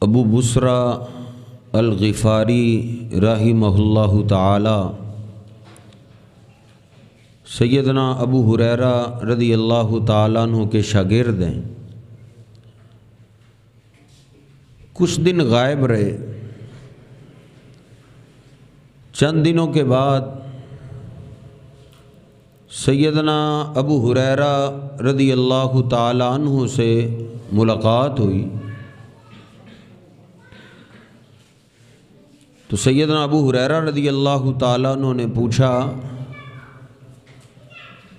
ابو بصرہ الغفاری رحمہ اللہ تعالی سیدنا ابو ہریرہ رضی اللہ تعالیٰ عنہ کے شاگرد ہیں۔ کچھ دن غائب رہے، چند دنوں کے بعد سیدنا ابو ہریرہ رضی اللہ تعالیٰ عنہ سے ملاقات ہوئی تو سیدنا ابو ہریرہ رضی اللہ تعالیٰ عنہ نے پوچھا،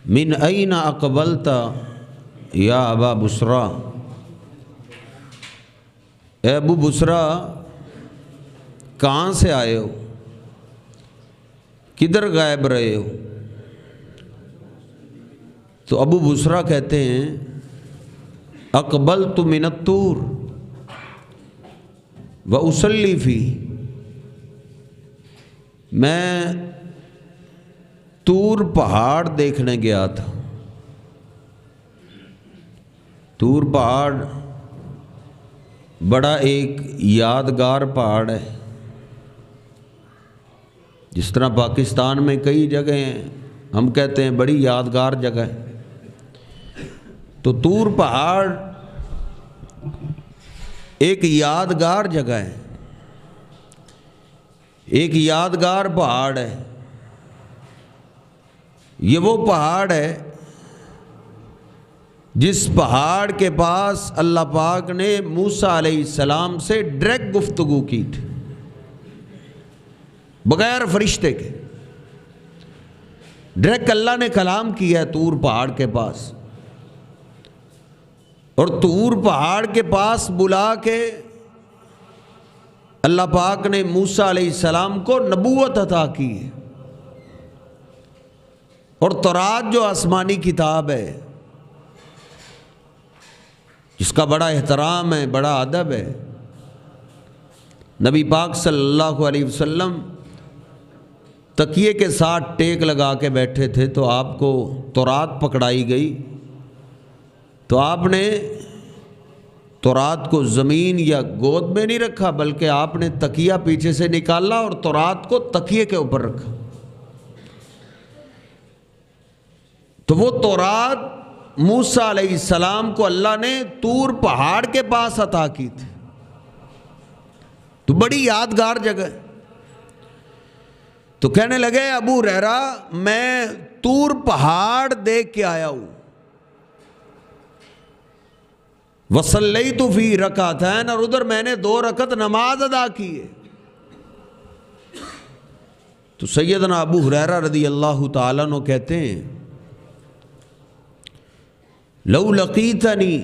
من این اقبلت یا ابا بصرہ، اے ابو بصرہ کہاں سے آئے ہو، کدھر غائب رہے ہو؟ تو ابو بصرہ کہتے ہیں اقبلت من الطور واصلی فی، میں طور پہاڑ دیکھنے گیا تھا۔ طور پہاڑ بڑا ایک یادگار پہاڑ ہے، جس طرح پاکستان میں کئی جگہیں ہیں، ہم کہتے ہیں بڑی یادگار جگہ ہے، تو طور پہاڑ ایک یادگار جگہ ہے، ایک یادگار پہاڑ ہے۔ یہ وہ پہاڑ ہے جس پہاڑ کے پاس اللہ پاک نے موسیٰ علیہ السلام سے ڈائریکٹ گفتگو کی تھی، بغیر فرشتے کے ڈائریکٹ اللہ نے کلام کیا ہے طور پہاڑ کے پاس، اور طور پہاڑ کے پاس بلا کے اللہ پاک نے موسیٰ علیہ السلام کو نبوت عطا کی ہے۔ اور تورات جو آسمانی کتاب ہے، جس کا بڑا احترام ہے، بڑا ادب ہے، نبی پاک صلی اللہ علیہ وسلم تکیے کے ساتھ ٹیک لگا کے بیٹھے تھے تو آپ کو تورات پکڑائی گئی، تو آپ نے تورات کو زمین یا گود میں نہیں رکھا، بلکہ آپ نے تکیہ پیچھے سے نکالا اور تورات کو تکیے کے اوپر رکھا۔ تو وہ تورات موسیٰ علیہ السلام کو اللہ نے طور پہاڑ کے پاس عطا کی تھی، تو بڑی یادگار جگہ ہے۔ تو کہنے لگے ابو ہریرہ میں طور پہاڑ دیکھ کے آیا ہوں، وصلیت فی رکعتین، اور ادھر میں نے 2 رکعت نماز ادا کی ہے۔ تو سیدنا ابو ہریرہ رضی اللہ تعالیٰ عنہ کہتے ہیں لو لقیتنی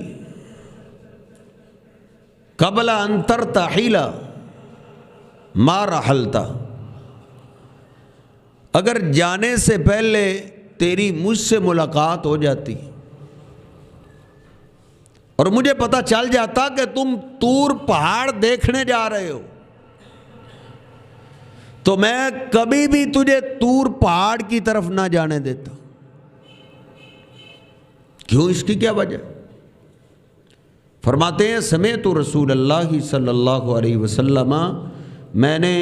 قبل ان ترتحل ما رحلت، اگر جانے سے پہلے تیری مجھ سے ملاقات ہو جاتی اور مجھے پتہ چل جاتا کہ تم طور پہاڑ دیکھنے جا رہے ہو، تو میں کبھی بھی تجھے طور پہاڑ کی طرف نہ جانے دیتا۔ کیوں؟ اس کی کیا وجہ؟ فرماتے ہیں سمعت رسول اللہ صلی اللہ علیہ وسلم، میں نے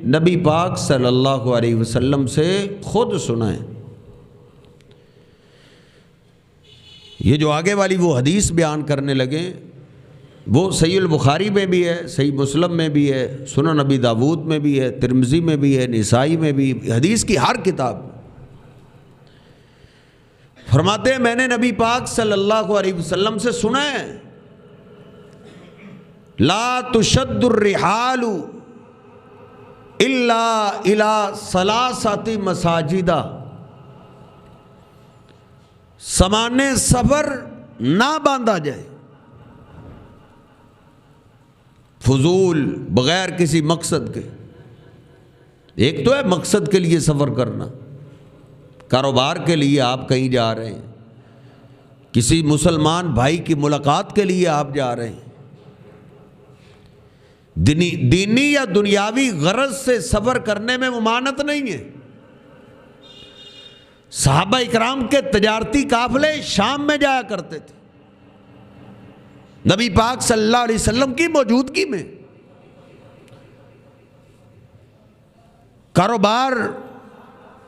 نبی پاک صلی اللہ علیہ وسلم سے خود سنا ہے۔ یہ جو آگے والی وہ حدیث بیان کرنے لگے وہ صحیح البخاری میں بھی ہے، صحیح مسلم میں بھی ہے، سنن نبی داود میں بھی ہے، ترمذی میں بھی ہے، نسائی میں بھی، حدیث کی ہر کتاب میں۔ فرماتے ہیں میں نے نبی پاک صلی اللہ علیہ وسلم سے سنا ہے لا تشد الرحال الا الى 3 مساجد، سامان سفر نہ باندھا جائے فضول، بغیر کسی مقصد کے۔ ایک تو ہے مقصد کے لیے سفر کرنا، کاروبار کے لیے آپ کہیں جا رہے ہیں، کسی مسلمان بھائی کی ملاقات کے لیے آپ جا رہے ہیں، دینی یا دنیاوی غرض سے سفر کرنے میں ممانعت نہیں ہے۔ صحابہ اکرام کے تجارتی قافلے شام میں جایا کرتے تھے، نبی پاک صلی اللہ علیہ وسلم کی موجودگی میں کاروبار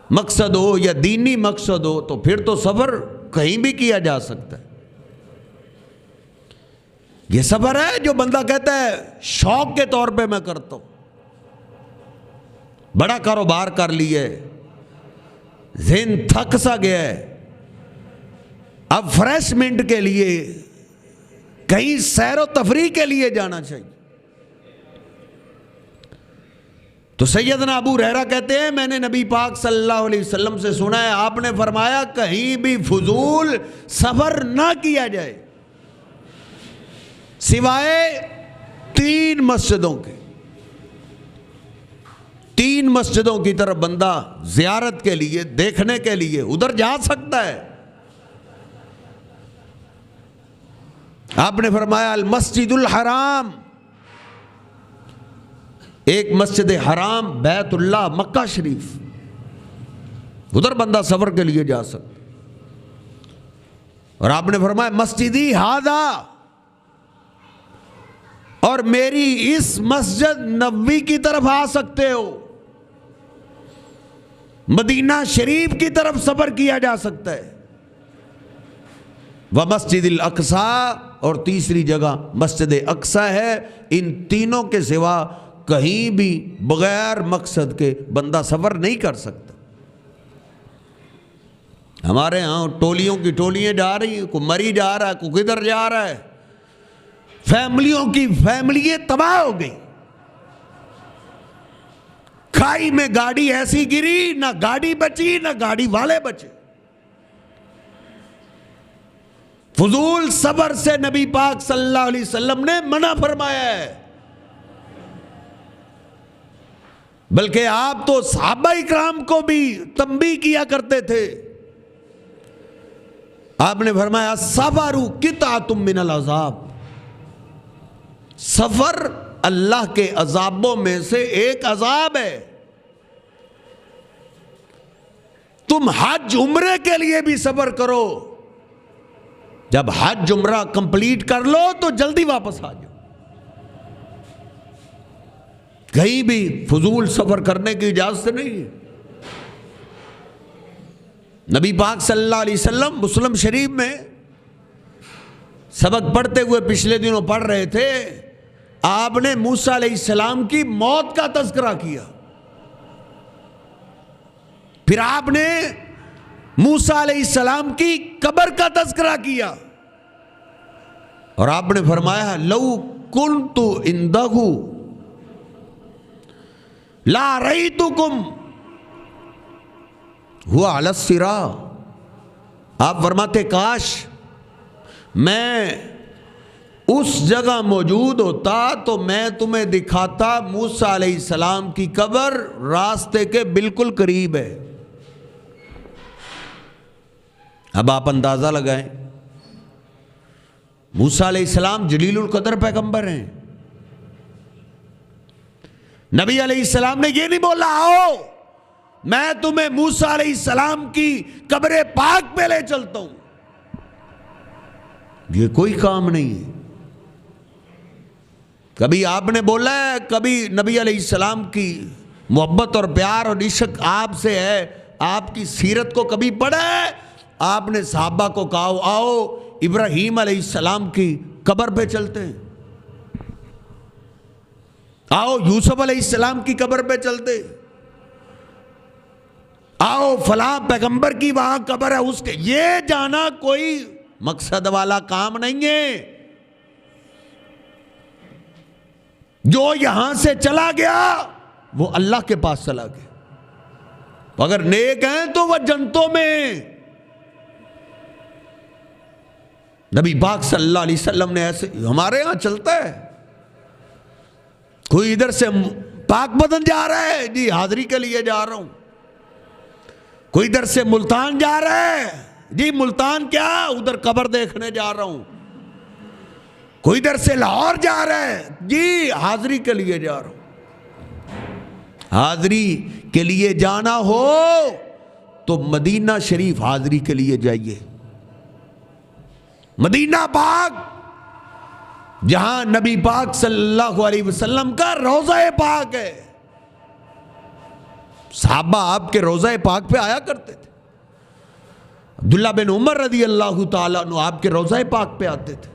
مقصد ہو یا دینی مقصد ہو تو پھر تو سفر کہیں بھی کیا جا سکتا ہے. یہ سفر ہے جو بندہ کہتا ہے شوق کے طور پہ میں کرتا ہوں. بڑا کاروبار کر لیا ہے, ذہن تھک سا گیا ہے, اب فریشمنٹ کے لیے کہیں سیر و تفریح کے لیے جانا چاہیے. تو سیدنا ابو ہریرہ کہتے ہیں میں نے نبی پاک صلی اللہ علیہ وسلم سے سنا ہے, آپ نے فرمایا کہیں بھی فضول سفر نہ کیا جائے سوائے 3 مسجدوں کے. 3 مسجدوں کی طرف بندہ زیارت کے لیے, دیکھنے کے لیے ادھر جا سکتا ہے. آپ نے فرمایا المسجد الحرام, ایک مسجد حرام بیت اللہ مکہ شریف, ادھر بندہ سفر کے لیے جا سکتا. اور آپ نے فرمایا مسجدی ھذا, اور میری اس مسجد نبوی کی طرف آ سکتے ہو. مدینہ شریف کی طرف سفر کیا جا سکتا ہے. ومسجد الاقصی, اور تیسری جگہ مسجد اقصی ہے. ان تینوں کے سوا کہیں بھی بغیر مقصد کے بندہ سفر نہیں کر سکتا. ہمارے ہاں ٹولیوں کی ٹولیاں جا رہی ہیں, کوئی مری جا رہا ہے, کوئی کدھر جا رہا ہے. فیملیوں کی فیملیاں تباہ ہو گئی. کھائی میں گاڑی ایسی گری, نہ گاڑی بچی نہ گاڑی والے بچے. فضول سفر سے نبی پاک صلی اللہ علیہ وسلم نے منع فرمایا ہے. بلکہ آپ تو صحابہ اکرام کو بھی تنبیہ کیا کرتے تھے. آپ نے فرمایا السفر قطعۃ من العذاب, سفر اللہ کے عذابوں میں سے ایک عذاب ہے. تم حج عمرے کے لیے بھی سفر کرو, جب حج عمرہ کمپلیٹ کر لو تو جلدی واپس آ جاؤ. کہیں بھی فضول سفر کرنے کی اجازت نہیں ہے. نبی پاک صلی اللہ علیہ وسلم مسلم شریف میں سبق پڑھتے ہوئے پچھلے دنوں پڑھ رہے تھے, آپ نے موسیٰ علیہ السلام کی موت کا تذکرہ کیا. پھر آپ نے موسیٰ علیہ السلام کی قبر کا تذکرہ کیا, اور آپ نے فرمایا لو کنت عندہ لا رأیتکم ہوا علی الصراط. آپ فرماتے کاش میں اس جگہ موجود ہوتا تو میں تمہیں دکھاتا موسیٰ علیہ السلام کی قبر راستے کے بالکل قریب ہے. اب آپ اندازہ لگائیں, موسیٰ علیہ السلام جلیل القدر پیغمبر ہیں. نبی علیہ السلام نے یہ نہیں بولا آؤ میں تمہیں موسیٰ علیہ السلام کی قبر پاک پہ لے چلتا ہوں. یہ کوئی کام نہیں ہے. کبھی آپ نے بولا ہے, کبھی نبی علیہ السلام کی محبت اور پیار اور عشق آپ سے ہے, آپ کی سیرت کو کبھی پڑھا ہے؟ آپ نے صحابہ کو کہا آؤ ابراہیم علیہ السلام کی قبر پہ چلتے ہیں, آؤ یوسف علیہ السلام کی قبر پہ چلتے, آؤ فلاں پیغمبر کی وہاں قبر ہے اس کے. یہ جانا کوئی مقصد والا کام نہیں ہے. جو یہاں سے چلا گیا وہ اللہ کے پاس چلا گیا. اگر نیک ہیں تو وہ جنتوں میں. نبی پاک صلی اللہ علیہ وسلم نے ایسے, ہمارے ہاں چلتا ہے کوئی ادھر سے پاک بدن جا رہا ہے, جی حاضری کے لیے جا رہا ہوں. کوئی ادھر سے ملتان جا رہا ہے, جی ملتان کیا ادھر قبر دیکھنے جا رہا ہوں. کوئی ادھر سے لاہور جا رہا ہے, جی حاضری کے لیے جا رہا ہوں. حاضری کے لیے جانا ہو تو مدینہ شریف حاضری کے لیے جائیے. مدینہ پاک جہاں نبی پاک صلی اللہ علیہ وسلم کا روضہ پاک ہے. صحابہ آپ کے روضہ پاک پہ آیا کرتے تھے. عبداللہ بن عمر رضی اللہ تعالیٰ عنہ آپ کے روضہ پاک پہ آتے تھے.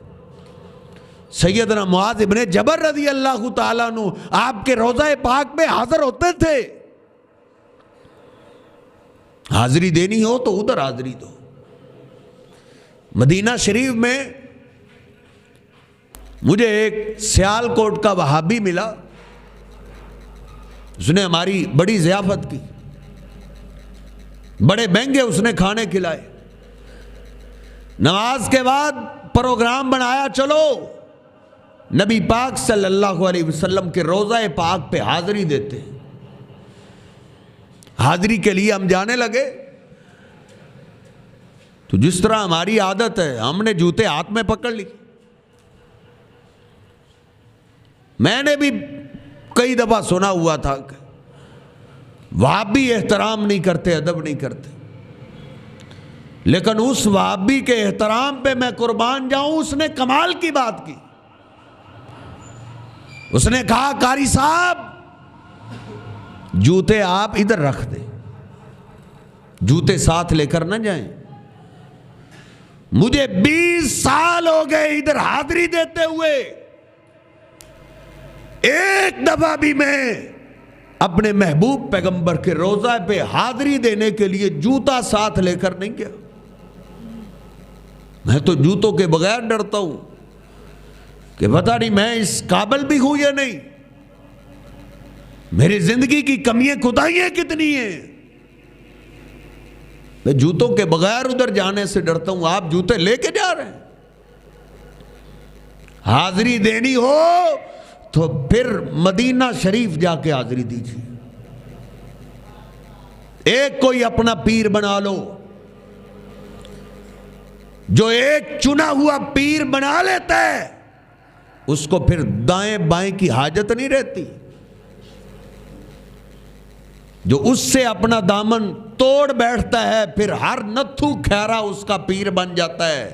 سیدنا معاذ ابن جبل رضی اللہ تعالیٰ عنہ آپ کے روضہ پاک پہ حاضر ہوتے تھے. حاضری دینی ہو تو ادھر حاضری دو. مدینہ شریف میں مجھے ایک سیالکوٹ کا وہابی ملا. اس نے ہماری بڑی ضیافت کی, بڑے مہنگے اس نے کھانے کھلائے. نماز کے بعد پروگرام بنایا, چلو نبی پاک صلی اللہ علیہ وسلم کے روضہ پاک پہ حاضری دیتے ہیں. حاضری کے لیے ہم جانے لگے. تو جس طرح ہماری عادت ہے, ہم نے جوتے ہاتھ میں پکڑ لی. میں نے بھی کئی دفعہ سنا ہوا تھا کہ وہابی احترام نہیں کرتے, ادب نہیں کرتے, لیکن اس وہابی کے احترام پہ میں قربان جاؤں, اس نے کمال کی بات کی. اس نے کہا قاری صاحب جوتے آپ ادھر رکھ دیں, جوتے ساتھ لے کر نہ جائیں. مجھے 20 سال ہو گئے ادھر حاضری دیتے ہوئے, ایک دفعہ بھی میں اپنے محبوب پیغمبر کے روضہ پہ حاضری دینے کے لیے جوتا ساتھ لے کر نہیں گیا. میں تو جوتوں کے بغیر ڈرتا ہوں کہ پتہ نہیں میں اس قابل بھی ہوں یا نہیں, میری زندگی کی کمیاں خدائیاں کتنی ہیں. میں جوتوں کے بغیر ادھر جانے سے ڈرتا ہوں. آپ جوتے لے کے جا رہے ہیں. حاضری دینی ہو تو پھر مدینہ شریف جا کے حاضری دیجیے. ایک کوئی اپنا پیر بنا لو. جو ایک چنا ہوا پیر بنا لیتا ہے اس کو پھر دائیں بائیں کی حاجت نہیں رہتی. جو اس سے اپنا دامن توڑ بیٹھتا ہے پھر ہر نتھو کھیرا اس کا پیر بن جاتا ہے.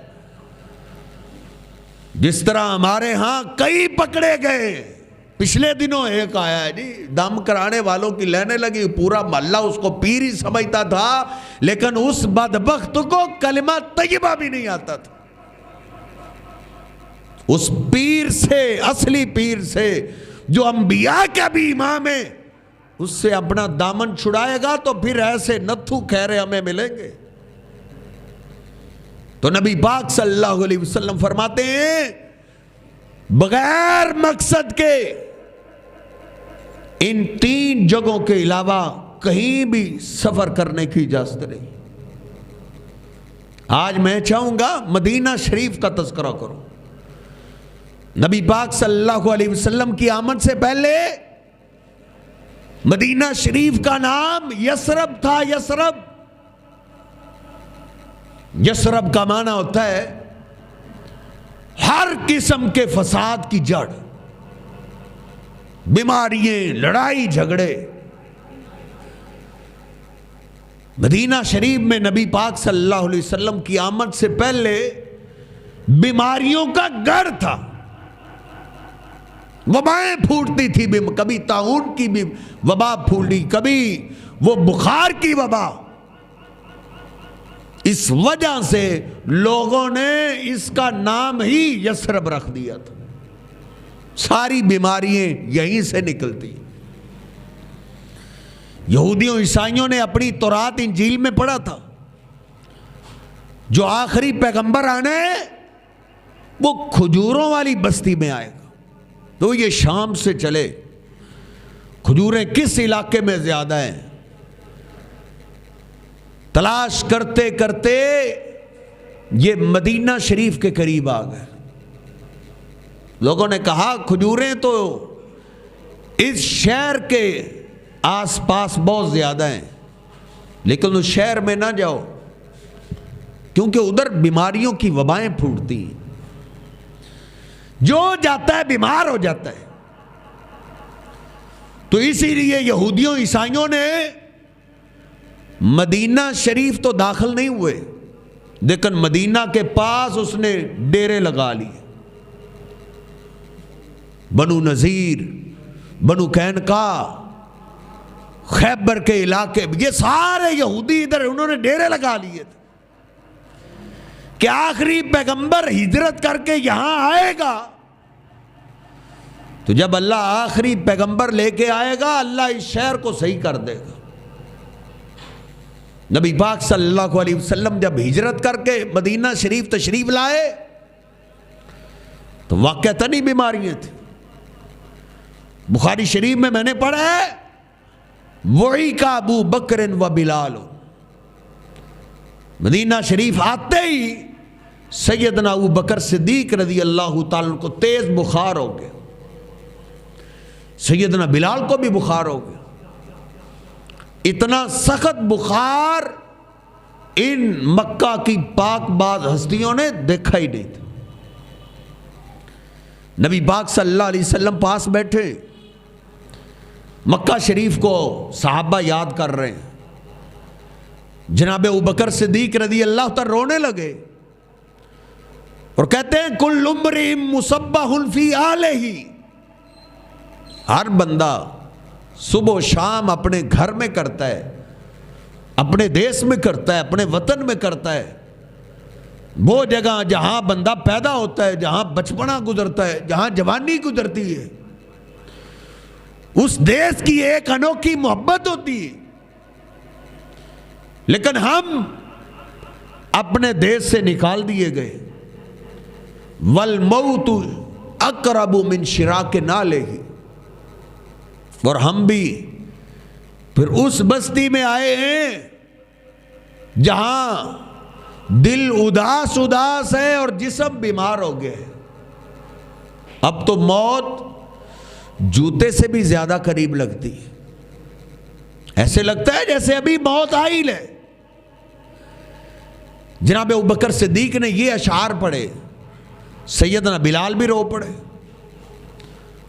جس طرح ہمارے ہاں کئی پکڑے گئے. پچھلے دنوں ایک آیا ہے جی, دم کرانے والوں کی لینے لگی, پورا محلہ اس کو پیر ہی سمجھتا تھا, لیکن اس بدبخت کو کلمہ طیبہ بھی نہیں آتا تھا. اس پیر سے, اصلی پیر سے جو انبیاء کا بھی امام ہے, اس سے اپنا دامن چھڑائے گا تو پھر ایسے نتھو خیرے ہمیں ملیں گے. تو نبی پاک صلی اللہ علیہ وسلم فرماتے ہیں بغیر مقصد کے ان 3 جگہوں کے علاوہ کہیں بھی سفر کرنے کی اجازت نہیں. آج میں چاہوں گا مدینہ شریف کا تذکرہ کروں. نبی پاک صلی اللہ علیہ وسلم کی آمد سے پہلے مدینہ شریف کا نام یثرب تھا. یثرب, یثرب کا معنی ہوتا ہے ہر قسم کے فساد کی جڑ, بیماریاں, لڑائی جھگڑے. مدینہ شریف میں نبی پاک صلی اللہ علیہ وسلم کی آمد سے پہلے بیماریوں کا گڑھ تھا. وبائیں پھوٹتی تھی, کبھی طاعون کی بھی وبا پھوٹی, کبھی وہ بخار کی وبا. اس وجہ سے لوگوں نے اس کا نام ہی یثرب رکھ دیا تھا. ساری بیماریاں یہیں سے نکلتی. یہودیوں عیسائیوں نے اپنی تورات انجیل میں پڑھا تھا جو آخری پیغمبر آنے وہ کھجوروں والی بستی میں آئے گا. تو یہ شام سے چلے, کھجوریں کس علاقے میں زیادہ ہیں, تلاش کرتے کرتے یہ مدینہ شریف کے قریب آ گئے. لوگوں نے کہا کھجوریں تو اس شہر کے آس پاس بہت زیادہ ہیں, لیکن اس شہر میں نہ جاؤ کیونکہ ادھر بیماریوں کی وبائیں پھوٹتی ہیں. جو جاتا ہے بیمار ہو جاتا ہے. تو اسی لیے یہودیوں عیسائیوں نے مدینہ شریف تو داخل نہیں ہوئے, لیکن مدینہ کے پاس اس نے ڈیرے لگا لیے. بنو نذیر, بنو قینقاع, خیبر کے علاقے، یہ سارے یہودی ادھر انہوں نے ڈیرے لگا لیے تھے کہ آخری پیغمبر ہجرت کر کے یہاں آئے گا، تو جب اللہ آخری پیغمبر لے کے آئے گا اللہ اس شہر کو صحیح کر دے گا۔ نبی پاک صلی اللہ علیہ وسلم جب ہجرت کر کے مدینہ شریف تشریف لائے تو واقعتاً ہی بیماریاں تھیں۔ بخاری شریف میں نے پڑھا ہے وہی کا ابو بکر و بلال، مدینہ شریف آتے ہی سیدنا ابو بکر صدیق رضی اللہ تعالیٰ کو تیز بخار ہو گیا، سیدنا بلال کو بھی بخار ہو گیا۔ اتنا سخت بخار ان مکہ کی پاک باز ہستیوں نے دیکھا ہی نہیں تھا۔ نبی پاک صلی اللہ علیہ وسلم پاس بیٹھے، مکہ شریف کو صحابہ یاد کر رہے ہیں۔ جناب ابوبکر صدیق رضی اللہ تعالیٰ رونے لگے اور کہتے ہیں کل امرئ مصبح فی اہلہ، ہر بندہ صبح و شام اپنے گھر میں کرتا ہے، اپنے دیس میں کرتا ہے، اپنے وطن میں کرتا ہے، وہ جگہ جہاں بندہ پیدا ہوتا ہے، جہاں بچپنا گزرتا ہے، جہاں جوانی گزرتی ہے، اس دیس کی ایک انوکھی محبت ہوتی ہے۔ لیکن ہم اپنے دیس سے نکال دیے گئے، والموت اقرب من شراک نعلہ، اور ہم بھی پھر اس بستی میں آئے ہیں جہاں دل اداس اداس ہے اور جسم بیمار ہو گئے۔ اب تو موت جوتے سے بھی زیادہ قریب لگتی ہے، ایسے لگتا ہے جیسے ابھی موت آئی لے۔ جناب ابوبکر صدیق نے یہ اشعار پڑھے، سیدنا بلال بھی رو پڑے،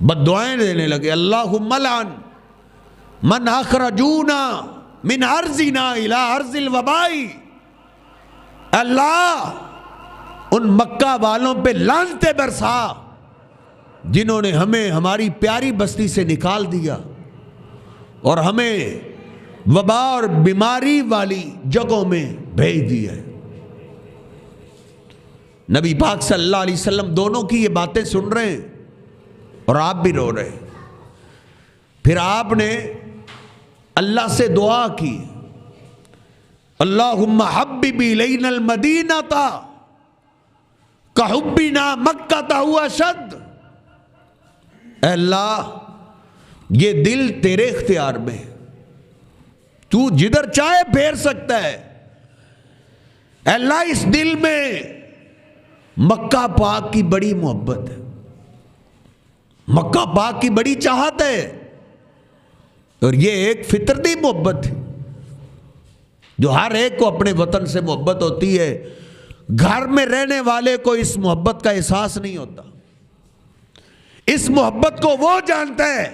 بد دعائیں دینے لگے، اللہم لعن من اخرجونا من ارضنا الى ارض الوبائی، اللہ ان مکہ والوں پہ لعنتیں برسا جنہوں نے ہمیں ہماری پیاری بستی سے نکال دیا اور ہمیں وبا اور بیماری والی جگہوں میں بھیج دیا ہے۔ نبی پاک صلی اللہ علیہ وسلم دونوں کی یہ باتیں سن رہے ہیں اور آپ بھی رو رہے ہیں۔ پھر آپ نے اللہ سے دعا کی، اللہم حبب الینا المدینۃ کحبنا مکۃ او اشد، اے اللہ یہ دل تیرے اختیار میں ہے، تو جدھر چاہے پھیر سکتا ہے، اے اللہ اس دل میں مکہ پاک کی بڑی محبت ہے، مکہ پاک کی بڑی چاہت ہے، اور یہ ایک فطرتی محبت ہے جو ہر ایک کو اپنے وطن سے محبت ہوتی ہے۔ گھر میں رہنے والے کو اس محبت کا احساس نہیں ہوتا، اس محبت کو وہ جانتا ہے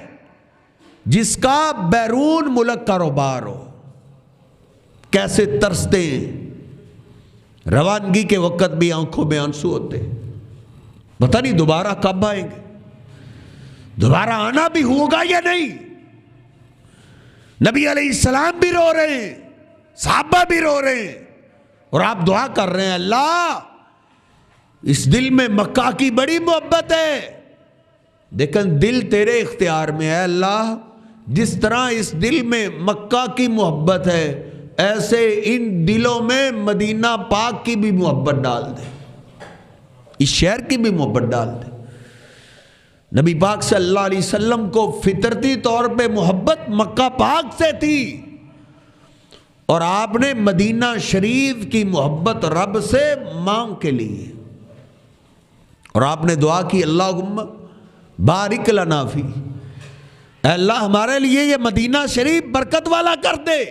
جس کا بیرون ملک کاروبار ہو۔ کیسے ترستے ہیں، روانگی کے وقت بھی آنکھوں میں آنسو ہوتے ہیں، پتہ نہیں دوبارہ کب آئیں گے، دوبارہ آنا بھی ہوگا یا نہیں۔ نبی علیہ السلام بھی رو رہے ہیں، صحابہ بھی رو رہے ہیں، اور آپ دعا کر رہے ہیں اللہ اس دل میں مکہ کی بڑی محبت ہے، لیکن دل تیرے اختیار میں ہے، اللہ جس طرح اس دل میں مکہ کی محبت ہے ایسے ان دلوں میں مدینہ پاک کی بھی محبت ڈال دے، اس شہر کی بھی محبت ڈال دے۔ نبی پاک صلی اللہ علیہ وسلم کو فطرتی طور پہ محبت مکہ پاک سے تھی، اور آپ نے مدینہ شریف کی محبت رب سے مانگ کے لیے، اور آپ نے دعا کی اللہم بارک لنا فی، اے اللہ ہمارے لیے یہ مدینہ شریف برکت والا کر دے،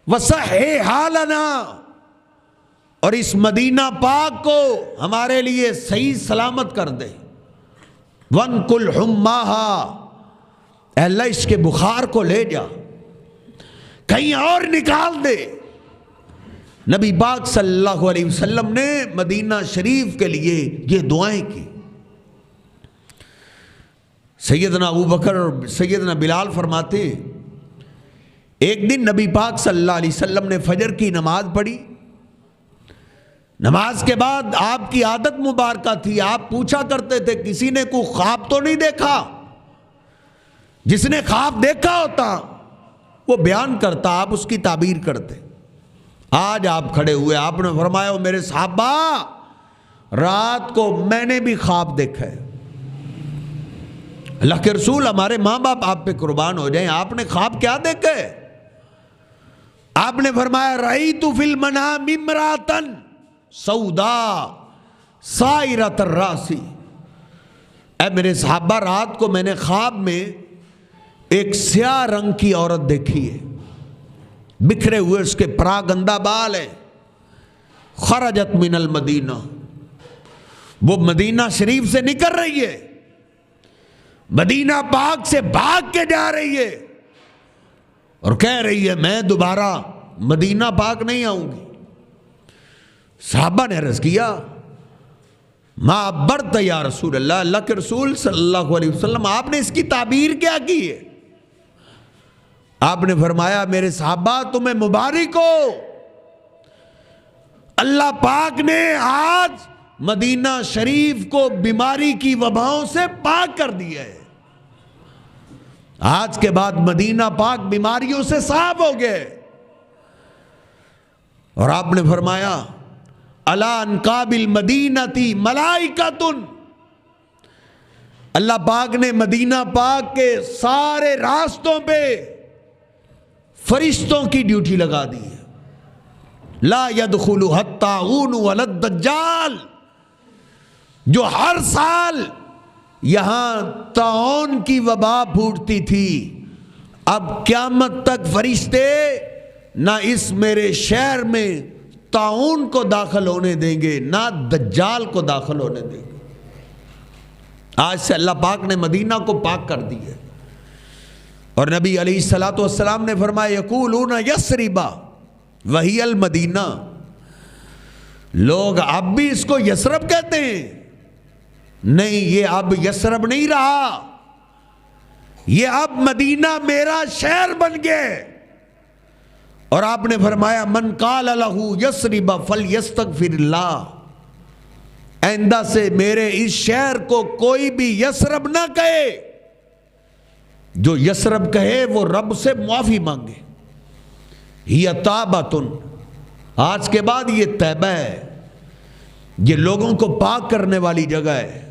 وصحح حالنا، اور اس مدینہ پاک کو ہمارے لیے صحیح سلامت کر دے، وانقل حماہا، اے اللہ اس کے بخار کو لے جا، کہیں اور نکال دے۔ نبی پاک صلی اللہ علیہ وسلم نے مدینہ شریف کے لیے یہ دعائیں کی۔ سیدنا ابوبکر اور سیدنا بلال فرماتے ہیں ایک دن نبی پاک صلی اللہ علیہ وسلم نے فجر کی نماز پڑھی. نماز کے بعد آپ کی عادت مبارکہ تھی، آپ پوچھا کرتے تھے کسی نے کوئی خواب تو نہیں دیکھا؟ جس نے خواب دیکھا ہوتا وہ بیان کرتا، آپ اس کی تعبیر کرتے. آج آپ کھڑے ہوئے، آپ نے فرمایا میرے صحابہ رات کو میں نے بھی خواب دیکھا ہے. اللہ کے رسول ہمارے ماں باپ آپ پہ قربان ہو جائیں، آپ نے خواب کیا دیکھا ہے؟ آپ نے فرمایا رأیت فی المنام امرأۃ سوداء سائرۃ الراس. اے میرے صحابہ رات کو میں نے خواب میں ایک سیاہ رنگ کی عورت دیکھی ہے، بکھرے ہوئے اس کے پراگندہ بال ہیں. خرجت من المدینہ، وہ مدینہ شریف سے نکل رہی ہے، مدینہ پاک سے بھاگ کے جا رہی ہے اور کہہ رہی ہے میں دوبارہ مدینہ پاک نہیں آؤں گی. صحابہ نے عرض کیا ما عبرت یا رسول اللہ، اللہ کے رسول صلی اللہ علیہ وسلم آپ نے اس کی تعبیر کیا کی ہے؟ آپ نے فرمایا میرے صحابہ تمہیں مبارک ہو، اللہ پاک نے آج مدینہ شریف کو بیماری کی وباؤں سے پاک کر دیا ہے. آج کے بعد مدینہ پاک بیماریوں سے صاف ہو گئے. اور آپ نے فرمایا الا انقاب المدینۃ ملائکۃ، اللہ پاک نے مدینہ پاک کے سارے راستوں پہ فرشتوں کی ڈیوٹی لگا دی ہے. لا يدخلها الطاعون ولا الدجال، جو ہر سال یہاں طاعون کی وبا پھوٹتی تھی، اب قیامت تک فرشتے نہ اس میرے شہر میں طاعون کو داخل ہونے دیں گے نہ دجال کو داخل ہونے دیں گے. آج سے اللہ پاک نے مدینہ کو پاک کر دی ہے. اور نبی علیہ الصلوۃ والسلام نے فرمایا یقولون یثرب وہی المدینہ، لوگ اب بھی اس کو یثرب کہتے ہیں. نہیں، یہ اب یثرب نہیں رہا، یہ اب مدینہ میرا شہر بن گئے. اور آپ نے فرمایا من قال لہ یثرب فلیستغفر اللہ، آئندہ سے میرے اس شہر کو کوئی بھی یثرب نہ کہے، جو یثرب کہے وہ رب سے معافی مانگے. یہ طابۃ، آج کے بعد یہ طیبہ ہے، یہ لوگوں کو پاک کرنے والی جگہ ہے.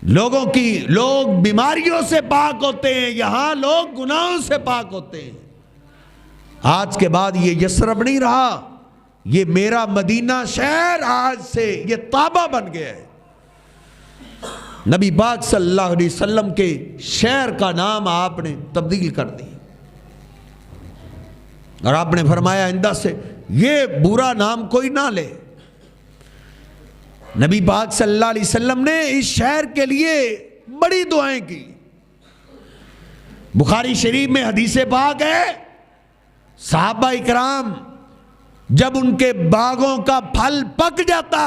لوگ بیماریوں سے پاک ہوتے ہیں، یہاں لوگ گناہوں سے پاک ہوتے ہیں. آج کے بعد یہ یثرب نہیں رہا، یہ میرا مدینہ شہر آج سے یہ طابہ بن گیا ہے. نبی پاک صلی اللہ علیہ وسلم کے شہر کا نام آپ نے تبدیل کر دی. اور آپ نے فرمایا آئندہ سے یہ برا نام کوئی نہ لے. نبی پاک صلی اللہ علیہ وسلم نے اس شہر کے لیے بڑی دعائیں کی. بخاری شریف میں حدیث پاک ہے، صحابہ اکرام جب ان کے باغوں کا پھل پک جاتا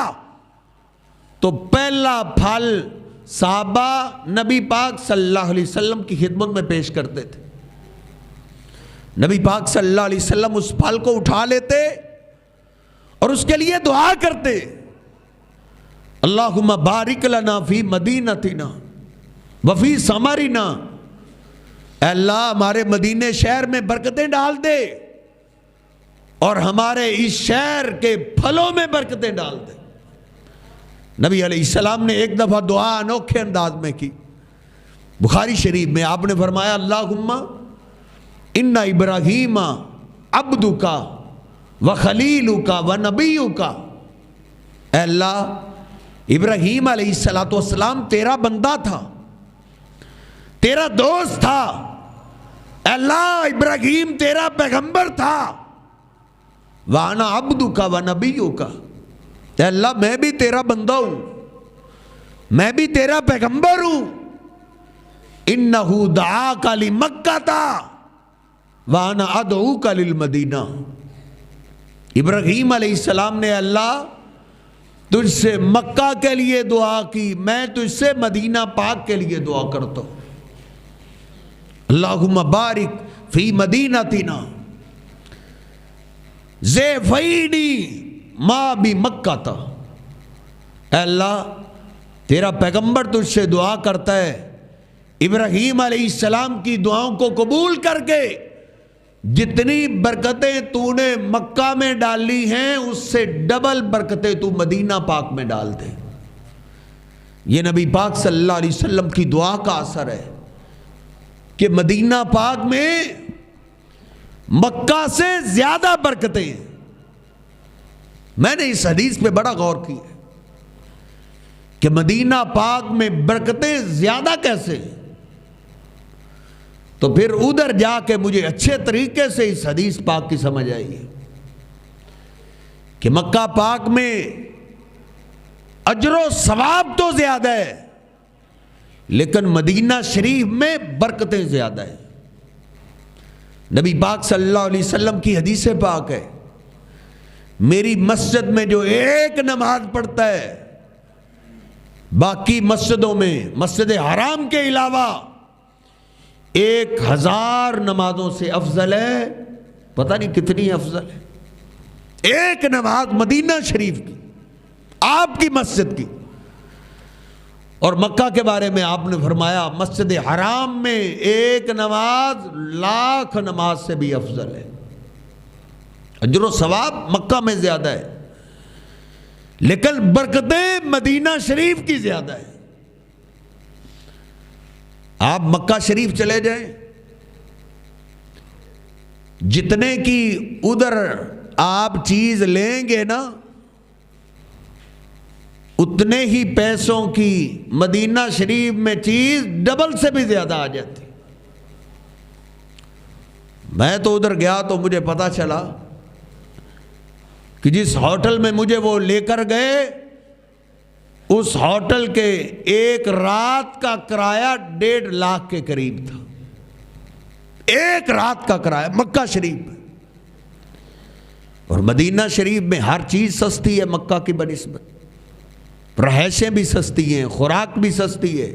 تو پہلا پھل صحابہ نبی پاک صلی اللہ علیہ وسلم کی خدمت میں پیش کرتے تھے. نبی پاک صلی اللہ علیہ وسلم اس پھل کو اٹھا لیتے اور اس کے لیے دعا کرتے، اللہم بارک لنا فی مدینتنا وفی ثمرنا، اے اللہ ہمارے مدینے شہر میں برکتیں ڈال دے اور ہمارے اس شہر کے پھلوں میں برکتیں ڈال دے. نبی علیہ السلام نے ایک دفعہ دعا انوکھے انداز میں کی. بخاری شریف میں آپ نے فرمایا اللہم ان ابراہیم عبدک و خلیلک و نبیک، اے اللہ ابراہیم علیہ السلام تیرا بندہ تھا، تیرا دوست تھا. اے اللہ ابراہیم تیرا پیغمبر تھا. وانا عبدک و نبیک، اے اللہ میں بھی تیرا بندہ ہوں، میں بھی تیرا پیغمبر ہوں. انہ دعاک لمکہ وانا ادعوک للمدینہ، ابراہیم علیہ السلام نے اللہ تجھ سے مکہ کے لیے دعا کی، میں تجھ سے مدینہ پاک کے لیے دعا کرتا ہوں. اللہم بارک فی مدینتنا ضیفینی ما بمکہ تھا۔ اے اللہ تیرا پیغمبر تجھ سے دعا کرتا ہے ابراہیم علیہ السلام کی دعاؤں کو قبول کر کے جتنی برکتیں تو نے مکہ میں ڈالی ہیں اس سے ڈبل برکتیں تو مدینہ پاک میں ڈال دے۔ یہ نبی پاک صلی اللہ علیہ وسلم کی دعا کا اثر ہے کہ مدینہ پاک میں مکہ سے زیادہ برکتیں ہیں۔ میں نے اس حدیث پہ بڑا غور کیا کہ مدینہ پاک میں برکتیں زیادہ کیسے ہیں، تو پھر ادھر جا کے مجھے اچھے طریقے سے اس حدیث پاک کی سمجھ آئی ہے کہ مکہ پاک میں اجر و ثواب تو زیادہ ہے لیکن مدینہ شریف میں برکتیں زیادہ ہیں۔ نبی پاک صلی اللہ علیہ وسلم کی حدیث پاک ہے، میری مسجد میں جو ایک نماز پڑھتا ہے باقی مسجدوں میں مسجد حرام کے علاوہ 1000 نمازوں سے افضل ہے۔ پتہ نہیں کتنی افضل ہے ایک نماز مدینہ شریف کی، آپ کی مسجد کی۔ اور مکہ کے بارے میں آپ نے فرمایا مسجد حرام میں ایک نماز 1,00,000 نماز سے بھی افضل ہے۔ اجر و ثواب مکہ میں زیادہ ہے لیکن برکتیں مدینہ شریف کی زیادہ ہے۔ آپ مکہ شریف چلے جائیں، جتنے کی ادھر آپ چیز لیں گے نا اتنے ہی پیسوں کی مدینہ شریف میں چیز ڈبل سے بھی زیادہ آ جاتی۔ میں تو ادھر گیا تو مجھے پتا چلا کہ جس ہوٹل میں مجھے وہ لے کر گئے اس ہوٹل کے ایک رات کا کرایہ 1.5 لاکھ کے قریب تھا۔ ایک رات کا کرایہ مکہ شریف میں۔ اور مدینہ شریف میں ہر چیز سستی ہے مکہ کی بنسبت، رہائشیں بھی سستی ہیں، خوراک بھی سستی ہے۔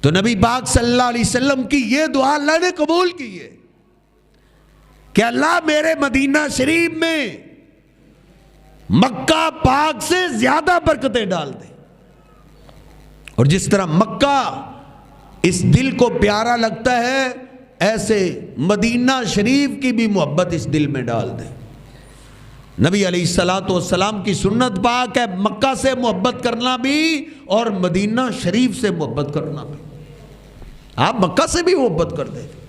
تو نبی پاک صلی اللہ علیہ وسلم کی یہ دعا اللہ نے قبول کی ہے کہ اللہ میرے مدینہ شریف میں مکہ پاک سے زیادہ برکتیں ڈال دے۔ اور جس طرح مکہ اس دل کو پیارا لگتا ہے ایسے مدینہ شریف کی بھی محبت اس دل میں ڈال دے۔ نبی علیہ السلام کی سنت پاک ہے مکہ سے محبت کرنا بھی اور مدینہ شریف سے محبت کرنا بھی۔ آپ مکہ سے بھی محبت کرتے تھے۔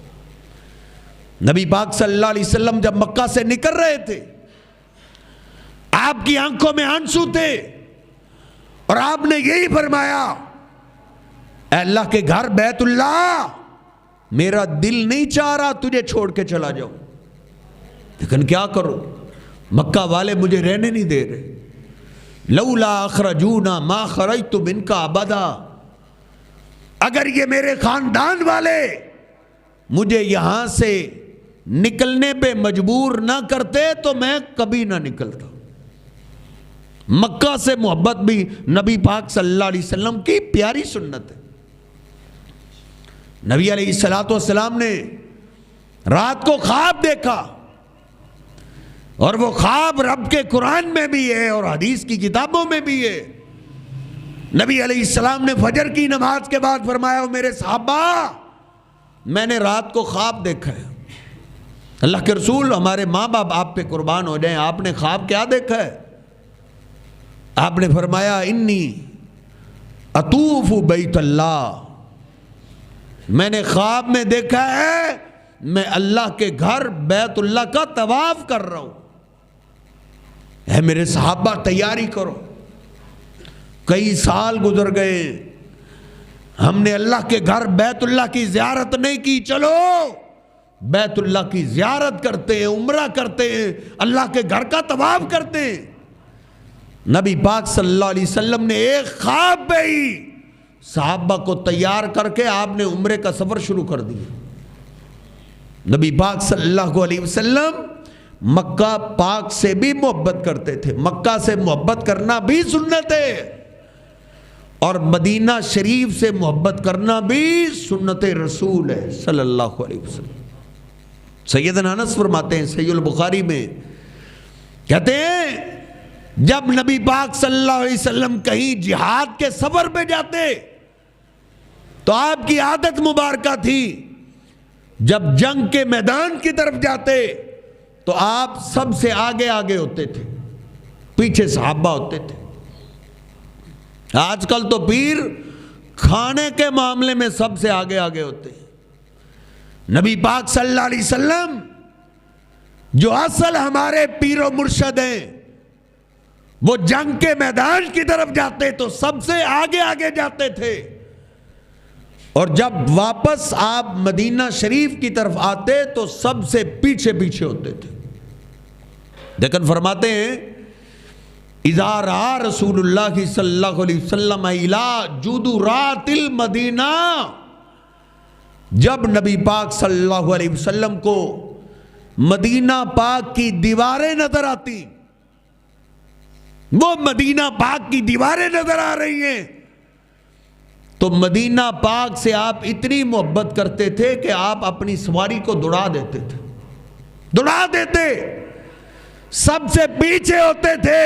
نبی پاک صلی اللہ علیہ وسلم جب مکہ سے نکل رہے تھے آپ کی آنکھوں میں آنسو تھے اور آپ نے یہی فرمایا اے اللہ کے گھر بیت اللہ میرا دل نہیں چاہ رہا تجھے چھوڑ کے چلا جاؤں لیکن کیا کروں مکہ والے مجھے رہنے نہیں دے رہے۔ لولا اخرجونا ما خرجت منکا ابدا، اگر یہ میرے خاندان والے مجھے یہاں سے نکلنے پہ مجبور نہ کرتے تو میں کبھی نہ نکلتا۔ مکہ سے محبت بھی نبی پاک صلی اللہ علیہ وسلم کی پیاری سنت ہے۔ نبی علیہ السلام نے رات کو خواب دیکھا اور وہ خواب رب کے قرآن میں بھی ہے اور حدیث کی کتابوں میں بھی ہے۔ نبی علیہ السلام نے فجر کی نماز کے بعد فرمایا میرے صحابہ میں نے رات کو خواب دیکھا ہے۔ اللہ کے رسول ہمارے ماں باپ آپ پہ قربان ہو جائیں، آپ نے خواب کیا دیکھا ہے؟ آپ نے فرمایا انی اطوف بیت اللہ، میں نے خواب میں دیکھا ہے میں اللہ کے گھر بیت اللہ کا طواف کر رہا ہوں۔ اے میرے صحابہ تیاری کرو، کئی سال گزر گئے ہم نے اللہ کے گھر بیت اللہ کی زیارت نہیں کی، چلو بیت اللہ کی زیارت کرتے ہیں، عمرہ کرتے ہیں، اللہ کے گھر کا طواف کرتے ہیں۔ نبی پاک صلی اللہ علیہ وسلم نے ایک خواب میں ہی صحابہ کو تیار کر کے آپ نے عمرے کا سفر شروع کر دیا۔ نبی پاک صلی اللہ علیہ وسلم مکہ پاک سے بھی محبت کرتے تھے، مکہ سے محبت کرنا بھی سنت ہے اور مدینہ شریف سے محبت کرنا بھی سنت رسول ہے صلی اللہ علیہ وسلم۔ سیدنا انس فرماتے ہیں صحیح البخاری میں، کہتے ہیں جب نبی پاک صلی اللہ علیہ وسلم کہیں جہاد کے سفر پہ جاتے تو آپ کی عادت مبارکہ تھی جب جنگ کے میدان کی طرف جاتے تو آپ سب سے آگے آگے ہوتے تھے، پیچھے صحابہ ہوتے تھے۔ آج کل تو پیر کھانے کے معاملے میں سب سے آگے آگے ہوتے ہیں۔ نبی پاک صلی اللہ علیہ وسلم جو اصل ہمارے پیر و مرشد ہیں، وہ جنگ کے میدان کی طرف جاتے تو سب سے آگے آگے جاتے تھے، اور جب واپس آپ مدینہ شریف کی طرف آتے تو سب سے پیچھے پیچھے ہوتے تھے۔ لیکن فرماتے ہیں اذا رأى رسول اللہ صلی اللہ علیہ وسلم الى جدرات المدینہ، جب نبی پاک صلی اللہ علیہ وسلم کو مدینہ پاک کی دیواریں نظر آتی، وہ مدینہ پاک کی دیواریں نظر آ رہی ہیں، تو مدینہ پاک سے آپ اتنی محبت کرتے تھے کہ آپ اپنی سواری کو دوڑا دیتے تھے، دوڑا دیتے، سب سے پیچھے ہوتے تھے۔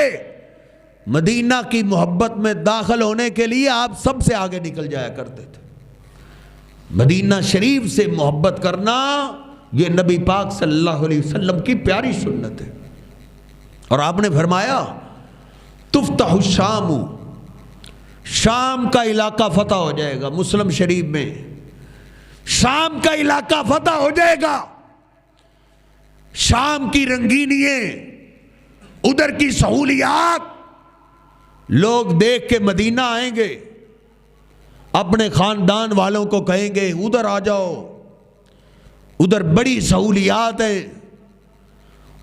مدینہ کی محبت میں داخل ہونے کے لیے آپ سب سے آگے نکل جایا کرتے تھے۔ مدینہ شریف سے محبت کرنا یہ نبی پاک صلی اللہ علیہ وسلم کی پیاری سنت ہے۔ اور آپ نے فرمایا تفتح الشام، شام کا علاقہ فتح ہو جائے گا۔ مسلم شریف میں شام کا علاقہ فتح ہو جائے گا، شام کی رنگینیاں، ادھر کی سہولیات، لوگ دیکھ کے مدینہ آئیں گے، اپنے خاندان والوں کو کہیں گے ادھر آ جاؤ، ادھر بڑی سہولیات ہیں،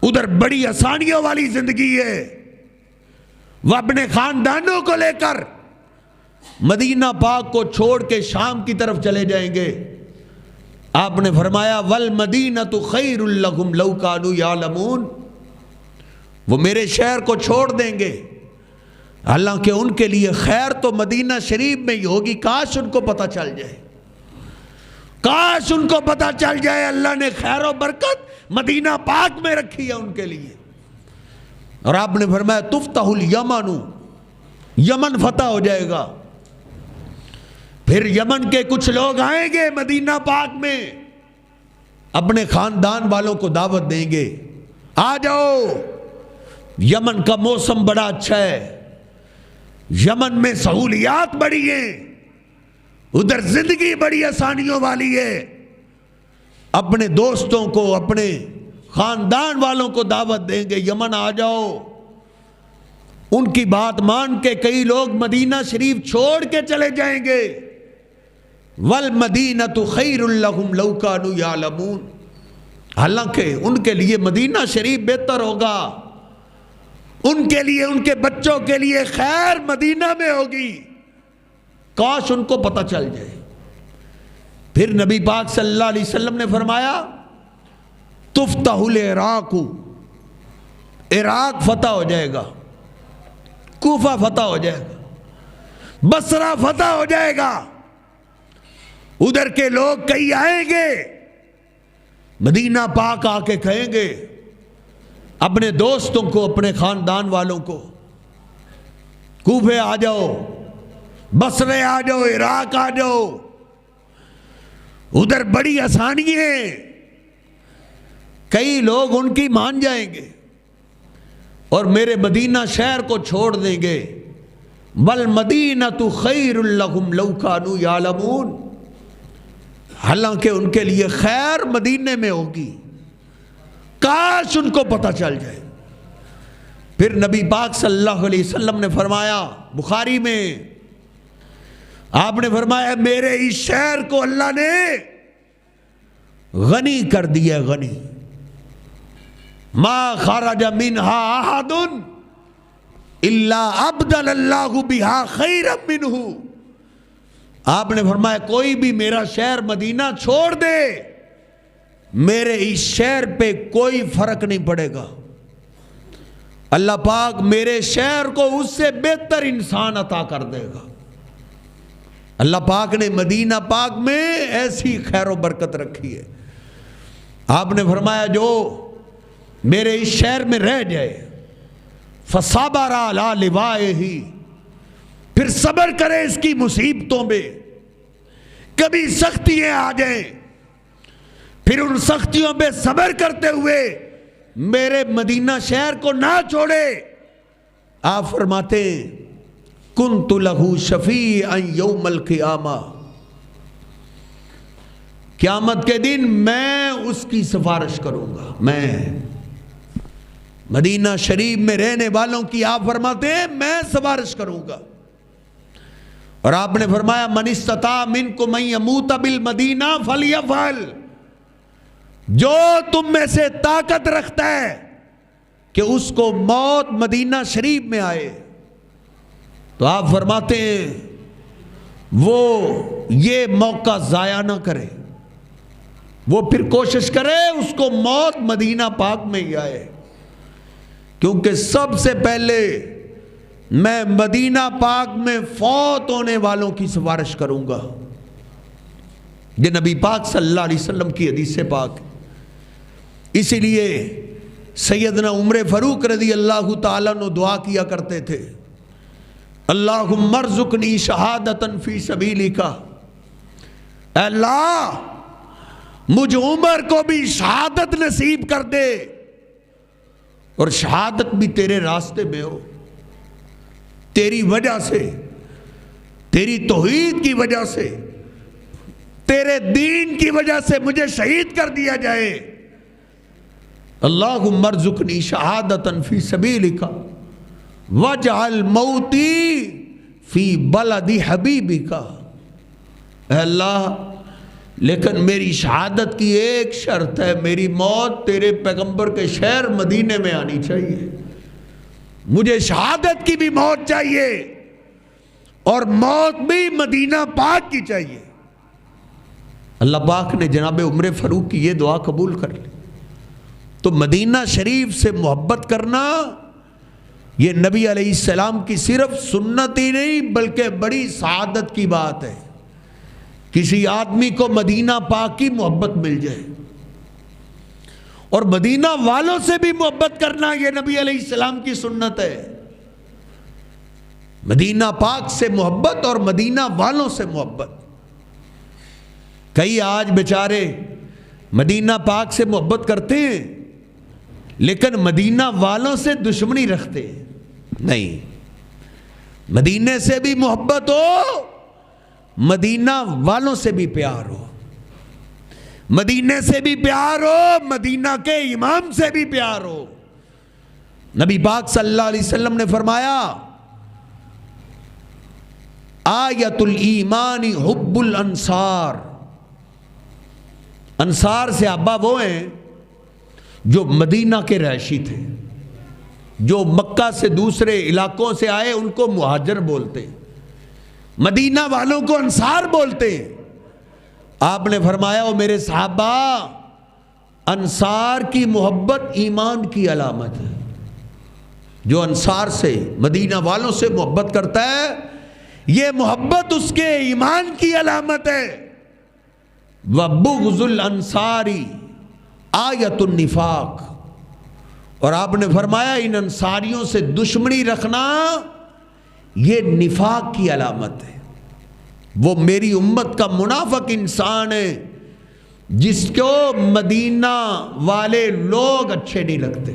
ادھر بڑی آسانیوں والی زندگی ہے۔ وہ اپنے خاندانوں کو لے کر مدینہ پاک کو چھوڑ کے شام کی طرف چلے جائیں گے۔ آپ نے فرمایا والمدینۃ خیر لہم لو کانوا یعلمون، وہ میرے شہر کو چھوڑ دیں گے، حالانکہ ان کے لیے خیر تو مدینہ شریف میں ہی ہوگی۔ کاش ان کو پتہ چل جائے، کاش ان کو پتہ چل جائے اللہ نے خیر و برکت مدینہ پاک میں رکھی ہے ان کے لیے۔ اور آپ نے فرمایا تفتح الیمن، یمن فتح ہو جائے گا۔ پھر یمن کے کچھ لوگ آئیں گے مدینہ پاک میں، اپنے خاندان والوں کو دعوت دیں گے، آ جاؤ، یمن کا موسم بڑا اچھا ہے، یمن میں سہولیات بڑی ہیں، ادھر زندگی بڑی آسانیوں والی ہے۔ اپنے دوستوں کو، اپنے خاندان والوں کو دعوت دیں گے، یمن آ جاؤ۔ ان کی بات مان کے کئی لوگ مدینہ شریف چھوڑ کے چلے جائیں گے۔ والمدینۃ خیر لہم لو کانوا یعلمون، حالانکہ ان کے لیے مدینہ شریف بہتر ہوگا، ان کے لیے، ان کے بچوں کے لیے خیر مدینہ میں ہوگی، کاش ان کو پتہ چل جائے۔ پھر نبی پاک صلی اللہ علیہ وسلم نے فرمایا تفتح العراق، عراق فتح ہو جائے گا، کوفہ فتح ہو جائے گا، بصرہ فتح ہو جائے گا، ادھر کے لوگ کئی آئیں گے، مدینہ پاک آ کے کہیں گے اپنے دوستوں کو، اپنے خاندان والوں کو کوفے آ جاؤ، بصرے آ جاؤ، عراق آ جاؤ، ادھر بڑی آسانی ہے۔ کئی لوگ ان کی مان جائیں گے اور میرے مدینہ شہر کو چھوڑ دیں گے۔ والمدینۃ خیر لہم لو کانوا یعلمون، حالانکہ ان کے لیے خیر مدینے میں ہوگی، کاش ان کو پتہ چل جائے۔ پھر نبی پاک صلی اللہ علیہ وسلم نے فرمایا بخاری میں، آپ نے فرمایا میرے اس شہر کو اللہ نے غنی کر دیا، غنی، ما خرج منہا احد الا ابدل اللہ بہا خیرا منہ۔ آپ نے فرمایا کوئی بھی میرا شہر مدینہ چھوڑ دے، میرے اس شہر پہ کوئی فرق نہیں پڑے گا، اللہ پاک میرے شہر کو اس سے بہتر انسان عطا کر دے گا۔ اللہ پاک نے مدینہ پاک میں ایسی خیر و برکت رکھی ہے۔ آپ نے فرمایا جو میرے اس شہر میں رہ جائے فصبر علی لوائہ، پھر صبر کرے اس کی مصیبتوں میں، کبھی سختیاں آ جائیں پھر ان سختیوں پہ صبر کرتے ہوئے میرے مدینہ شہر کو نہ چھوڑے، آپ فرماتے ہیں کنت لہ شفیعا یوم القیامہ، قیامت کے دن میں اس کی سفارش کروں گا۔ میں مدینہ شریف میں رہنے والوں کی آپ فرماتے ہیں میں سفارش کروں گا۔ اور آپ نے فرمایا من استطاع منکم ان یموت بالمدینہ فلیفعل، جو تم میں سے طاقت رکھتا ہے کہ اس کو موت مدینہ شریف میں آئے، تو آپ فرماتے ہیں وہ یہ موقع ضائع نہ کرے، وہ پھر کوشش کرے اس کو موت مدینہ پاک میں ہی آئے، کیونکہ سب سے پہلے میں مدینہ پاک میں فوت ہونے والوں کی سفارش کروں گا۔ یہ نبی پاک صلی اللہ علیہ وسلم کی حدیث پاک۔ اسی لیے سیدنا عمر فاروق رضی اللہ تعالیٰ عنہ دعا کیا کرتے تھے اللہم ارزقنی شہادتا فی سبیلک، اے اللہ مجھ عمر کو بھی شہادت نصیب کر دے، اور شہادت بھی تیرے راستے میں ہو، تیری وجہ سے، تیری توحید کی وجہ سے، تیرے دین کی وجہ سے مجھے شہید کر دیا جائے۔ اللہم ارزقنی شہادتا فی سبیلک واجعل موتی فی بلد حبیبک، اے اللہ لیکن میری شہادت کی ایک شرط ہے، میری موت تیرے پیغمبر کے شہر مدینے میں آنی چاہیے، مجھے شہادت کی بھی موت چاہیے اور موت بھی مدینہ پاک کی چاہیے۔ اللہ پاک نے جناب عمر فاروق کی یہ دعا قبول کر لی۔ تو مدینہ شریف سے محبت کرنا یہ نبی علیہ السلام کی صرف سنت ہی نہیں بلکہ بڑی سعادت کی بات ہے، کسی آدمی کو مدینہ پاک کی محبت مل جائے، اور مدینہ والوں سے بھی محبت کرنا یہ نبی علیہ السلام کی سنت ہے۔ مدینہ پاک سے محبت اور مدینہ والوں سے محبت۔ کئی آج بیچارے مدینہ پاک سے محبت کرتے ہیں لیکن مدینہ والوں سے دشمنی رکھتے ہیں۔ نہیں، مدینے سے بھی محبت ہو، مدینہ والوں سے بھی پیار ہو، مدینے سے بھی پیار ہو، مدینہ کے امام سے بھی پیار ہو۔ نبی پاک صلی اللہ علیہ وسلم نے فرمایا آیت الایمان حب الانصار، انصار صحابہ وہ ہیں جو مدینہ کے رہائشی تھے، جو مکہ سے دوسرے علاقوں سے آئے ان کو مہاجر بولتے، مدینہ والوں کو انصار بولتے ہیں۔ آپ نے فرمایا او میرے صحابہ، انصار کی محبت ایمان کی علامت ہے، جو انصار سے مدینہ والوں سے محبت کرتا ہے یہ محبت اس کے ایمان کی علامت ہے۔ وَبُغْضُ الْأَنصَارِ آیت النفاق، اور آپ نے فرمایا ان انصاریوں سے دشمنی رکھنا یہ نفاق کی علامت ہے، وہ میری امت کا منافق انسان ہے جس کو مدینہ والے لوگ اچھے نہیں لگتے۔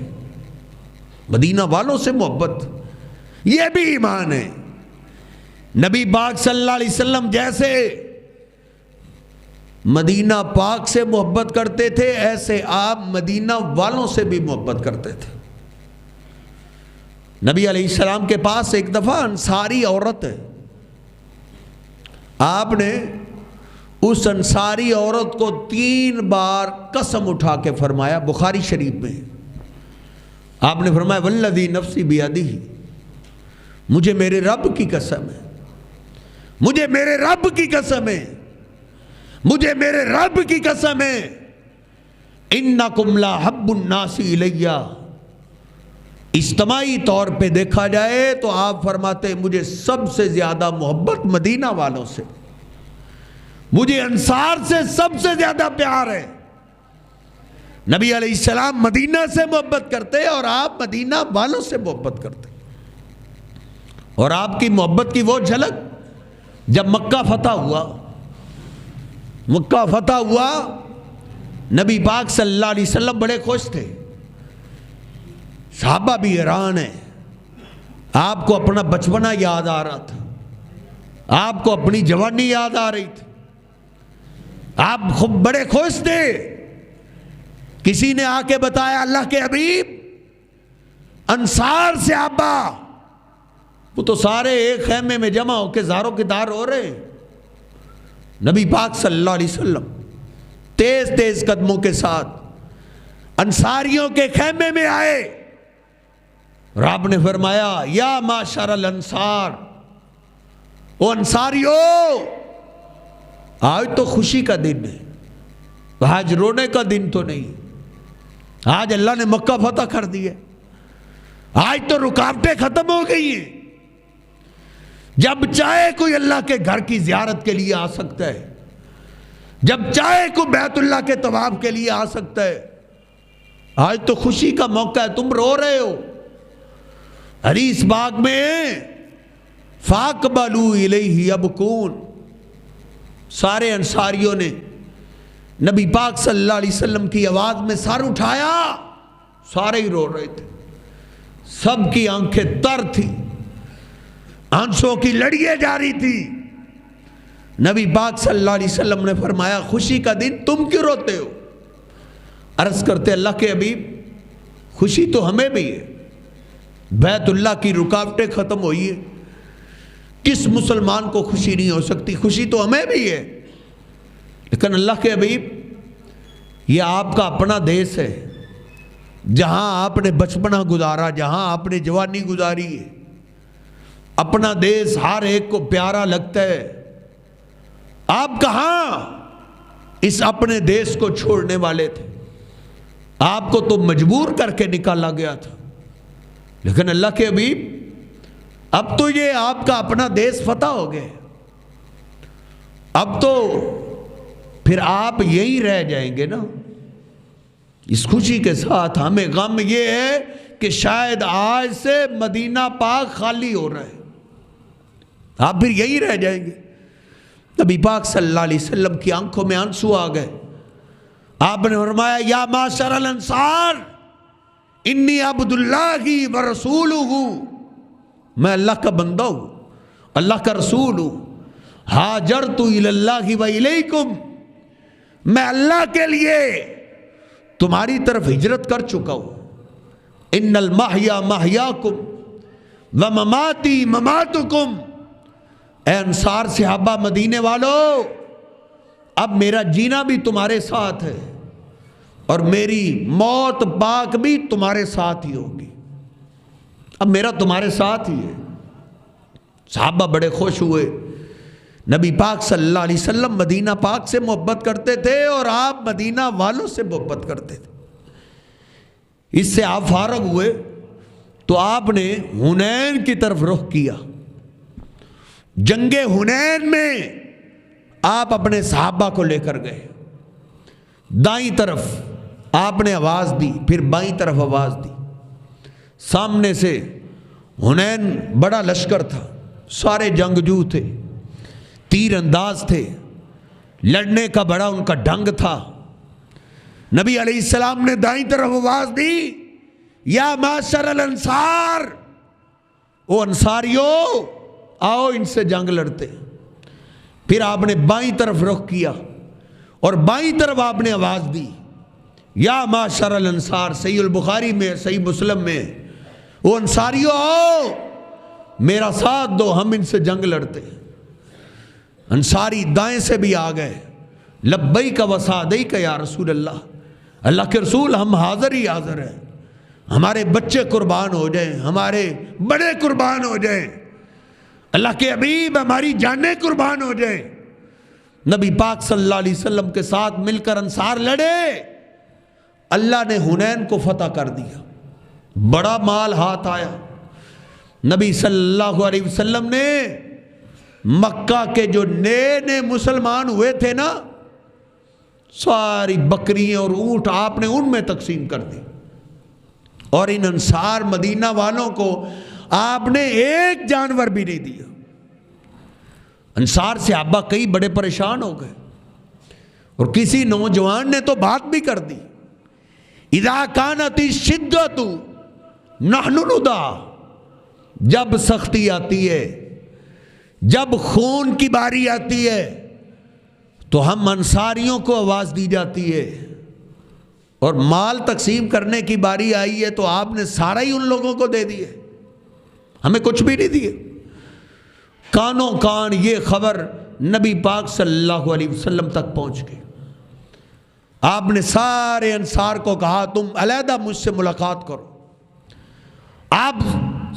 مدینہ والوں سے محبت یہ بھی ایمان ہے۔ نبی پاک صلی اللہ علیہ وسلم جیسے مدینہ پاک سے محبت کرتے تھے ایسے آپ مدینہ والوں سے بھی محبت کرتے تھے۔ نبی علیہ السلام کے پاس ایک دفعہ انصاری عورت ہے، آپ نے اس انصاری عورت کو 3 بار قسم اٹھا کے فرمایا، بخاری شریف میں آپ نے فرمایا والذی نفسی بیدہ، مجھے میرے رب کی قسم ہے، مجھے میرے رب کی قسم ہے، مجھے میرے رب کی قسم ہے، انکم لا حب الناس الی، اجتماعی طور پہ دیکھا جائے تو آپ فرماتے ہیں مجھے سب سے زیادہ محبت مدینہ والوں سے، مجھے انصار سے سب سے زیادہ پیار ہے۔ نبی علیہ السلام مدینہ سے محبت کرتے اور آپ مدینہ والوں سے محبت کرتے. اور آپ کی محبت کی وہ جھلک جب مکہ فتح ہوا. مکہ فتح ہوا، نبی پاک صلی اللہ علیہ وسلم بڑے خوش تھے، صحابہ بھی حیران ہیں. آپ کو اپنا بچپنا یاد آ رہا تھا، آپ کو اپنی جوانی یاد آ رہی تھی، آپ خود بڑے خوش تھے. کسی نے آ کے بتایا اللہ کے حبیب انصار سے صحابہ وہ تو سارے ایک خیمے میں جمع ہو کے زاروں کی دار ہو رہے ہیں. نبی پاک صلی اللہ علیہ وسلم تیز تیز قدموں کے ساتھ انصاریوں کے خیمے میں آئے. رب نے فرمایا یا معشر الانصار، او انصاریو آج تو خوشی کا دن ہے، آج رونے کا دن تو نہیں. آج اللہ نے مکہ فتح کر دیا، آج تو رکاوٹیں ختم ہو گئی ہیں. جب چاہے کوئی اللہ کے گھر کی زیارت کے لیے آ سکتا ہے، جب چاہے کوئی بیت اللہ کے طواف کے لیے آ سکتا ہے. آج تو خوشی کا موقع ہے، تم رو رہے ہو. حدیث باغ میں فاقبلوا الیہ یبکون، سارے انصاریوں نے نبی پاک صلی اللہ علیہ وسلم کی آواز میں سر اٹھایا. سارے ہی رو رہے تھے، سب کی آنکھیں تر تھی، آنسوں کی لڑیاں جاری تھی. نبی پاک صلی اللہ علیہ وسلم نے فرمایا خوشی کا دن تم کیوں روتے ہو؟ عرض کرتے اللہ کے حبیب خوشی تو ہمیں بھی ہے، بیت اللہ کی رکاوٹیں ختم ہوئی ہے. کس مسلمان کو خوشی نہیں ہو سکتی؟ خوشی تو ہمیں بھی ہے. لیکن اللہ کے حبیب یہ آپ کا اپنا دیس ہے، جہاں آپ نے بچپنا گزارا، جہاں آپ نے جوانی گزاری ہے. اپنا دیس ہر ایک کو پیارا لگتا ہے. آپ کہاں اس اپنے دیس کو چھوڑنے والے تھے؟ آپ کو تو مجبور کر کے نکالا گیا تھا. لیکن اللہ کے حبیب اب تو یہ آپ کا اپنا دیس فتح ہو گئے، اب تو پھر آپ یہی رہ جائیں گے نا. اس خوشی کے ساتھ ہمیں غم یہ ہے کہ شاید آج سے مدینہ پاک خالی ہو رہا ہے، آپ پھر یہی رہ جائیں گے. نبی پاک صلی اللہ علیہ وسلم کی آنکھوں میں آنسو آ گئے. آپ نے فرمایا یا معشر الانصار انی عبد اللہ ورسولہ، میں اللہ کا بندہ ہوں، اللہ کا رسول ہوں. ہاجرت الی اللہ و الیکم، میں اللہ کے لیے تمہاری طرف ہجرت کر چکا ہوں. ان المحیا محیاکم ومماتی مماتکم، اے انصار صحابہ مدینے والو اب میرا جینا بھی تمہارے ساتھ ہے اور میری موت پاک بھی تمہارے ساتھ ہی ہوگی. اب میرا تمہارے ساتھ ہی ہے. صحابہ بڑے خوش ہوئے. نبی پاک صلی اللہ علیہ وسلم مدینہ پاک سے محبت کرتے تھے اور آپ مدینہ والوں سے محبت کرتے تھے. اس سے آپ فارغ ہوئے تو آپ نے حنین کی طرف رخ کیا. جنگ حنین میں آپ اپنے صحابہ کو لے کر گئے. دائیں طرف آپ نے آواز دی، پھر بائیں طرف آواز دی. سامنے سے حنین بڑا لشکر تھا، سارے جنگجو تھے، تیر انداز تھے، لڑنے کا بڑا ان کا ڈھنگ تھا. نبی علیہ السلام نے دائیں طرف آواز دی یا معشر الانصار، او انصاریو آؤ ان سے جنگ لڑتے. پھر آپ نے بائیں طرف رخ کیا اور بائیں طرف آپ نے آواز دی یا معشر الانصار. صحیح البخاری میں، صحیح مسلم میں، وہ انصاریو آؤ میرا ساتھ دو، ہم ان سے جنگ لڑتے. انصاری دائیں سے بھی آ گئے. لبیک و سعدیک یا رسول اللہ، اللہ کے رسول ہم حاضر ہی حاضر ہیں، ہمارے بچے قربان ہو جائیں، ہمارے بڑے قربان ہو جائیں، اللہ کے حبیب ہماری جانیں قربان ہو جائیں. نبی پاک صلی اللہ علیہ وسلم کے ساتھ مل کر انصار لڑے. اللہ نے حنین کو فتح کر دیا، بڑا مال ہاتھ آیا. نبی صلی اللہ علیہ وسلم نے مکہ کے جو نئے نئے مسلمان ہوئے تھے نا، ساری بکریاں اور اونٹ آپ نے ان میں تقسیم کر دی، اور ان انصار مدینہ والوں کو آپ نے ایک جانور بھی نہیں دیا۔ انصار صحابہ کئی بڑے پریشان ہو گئے، اور کسی نوجوان نے تو بات بھی کر دی، اذا کانت الشدۃ نحن ندعا، جب سختی آتی ہے، جب خون کی باری آتی ہے تو ہم انصاریوں کو آواز دی جاتی ہے، اور مال تقسیم کرنے کی باری آئی ہے تو آپ نے سارا ہی ان لوگوں کو دے دیے، ہمیں کچھ بھی نہیں دیے۔ کانوں کان یہ خبر نبی پاک صلی اللہ علیہ وسلم تک پہنچ گئی۔ آپ نے سارے انصار کو کہا تم علیحدہ مجھ سے ملاقات کرو۔ آپ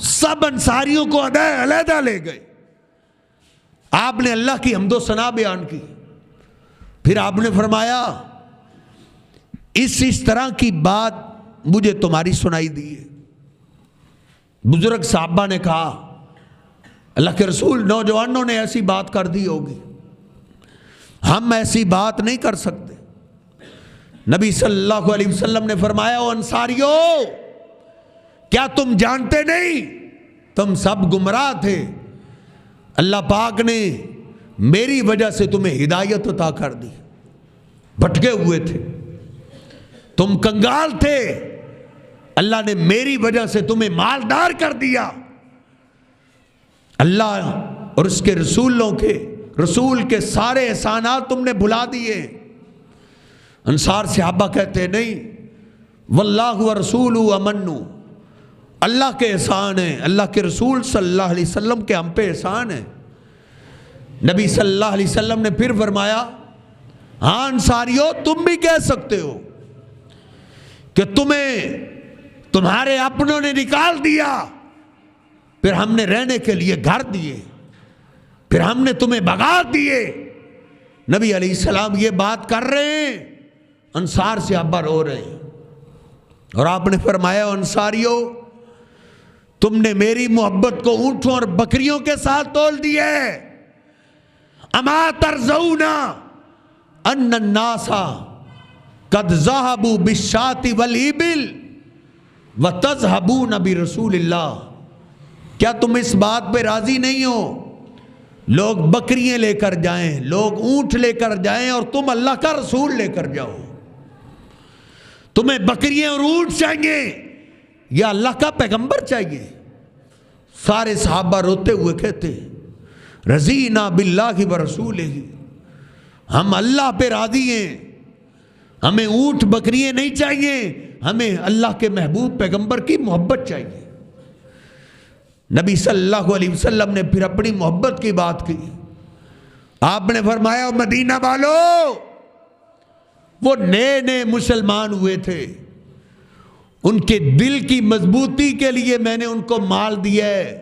سب انصاریوں کو علیحدہ لے گئے، آپ نے اللہ کی حمد و ثنا بیان کی، پھر آپ نے فرمایا اس طرح کی بات مجھے تمہاری سنائی دی ہے۔ بزرگ صحابہ نے کہا اللہ کے رسول، نوجوانوں نے ایسی بات کر دی ہوگی، ہم ایسی بات نہیں کر سکتے۔ نبی صلی اللہ علیہ وسلم نے فرمایا او انصاریو، کیا تم جانتے نہیں تم سب گمراہ تھے، اللہ پاک نے میری وجہ سے تمہیں ہدایت عطا کر دی، بھٹکے ہوئے تھے، تم کنگال تھے، اللہ نے میری وجہ سے تمہیں مالدار کر دیا، اللہ اور اس کے رسول کے سارے احسانات تم نے بھلا دیے۔ انصار صحابہ کہتے ہیں نہیں، واللہ ورسولہ امن، اللہ کے احسان ہیں، اللہ کے رسول صلی اللہ علیہ وسلم کے ہم پہ احسان ہے۔ نبی صلی اللہ علیہ وسلم نے پھر فرمایا ہاں انصاریو، تم بھی کہہ سکتے ہو کہ تمہیں تمہارے اپنوں نے نکال دیا، پھر ہم نے رہنے کے لیے گھر دیے، پھر ہم نے تمہیں بھگا دیے۔ نبی علیہ السلام یہ بات کر رہے ہیں، انصار صحابہ رو رہے ہیں، اور آپ نے فرمایا انصاریو، تم نے میری محبت کو اونٹوں اور بکریوں کے ساتھ تول دیا ہے۔ اما ترضون ان الناس قد ذهبوا بالشاة والابل وتذهبون برسول اللہ، کیا تم اس بات پہ راضی نہیں ہو لوگ بکریاں لے کر جائیں، لوگ اونٹ لے کر جائیں، اور تم اللہ کا رسول لے کر جاؤ؟ تمہیں بکریاں اور اونٹ چاہیے یا اللہ کا پیغمبر چاہیے؟ سارے صحابہ روتے ہوئے کہتے رضینا باللہ ورسولہ، ہم اللہ پہ راضی ہیں، ہمیں اونٹ بکریاں نہیں چاہیے، ہمیں اللہ کے محبوب پیغمبر کی محبت چاہیے۔ نبی صلی اللہ علیہ وسلم نے پھر اپنی محبت کی بات کی، آپ نے فرمایا مدینہ والو، وہ نئے مسلمان ہوئے تھے، ان کے دل کی مضبوطی کے لیے میں نے ان کو مال دیا ہے،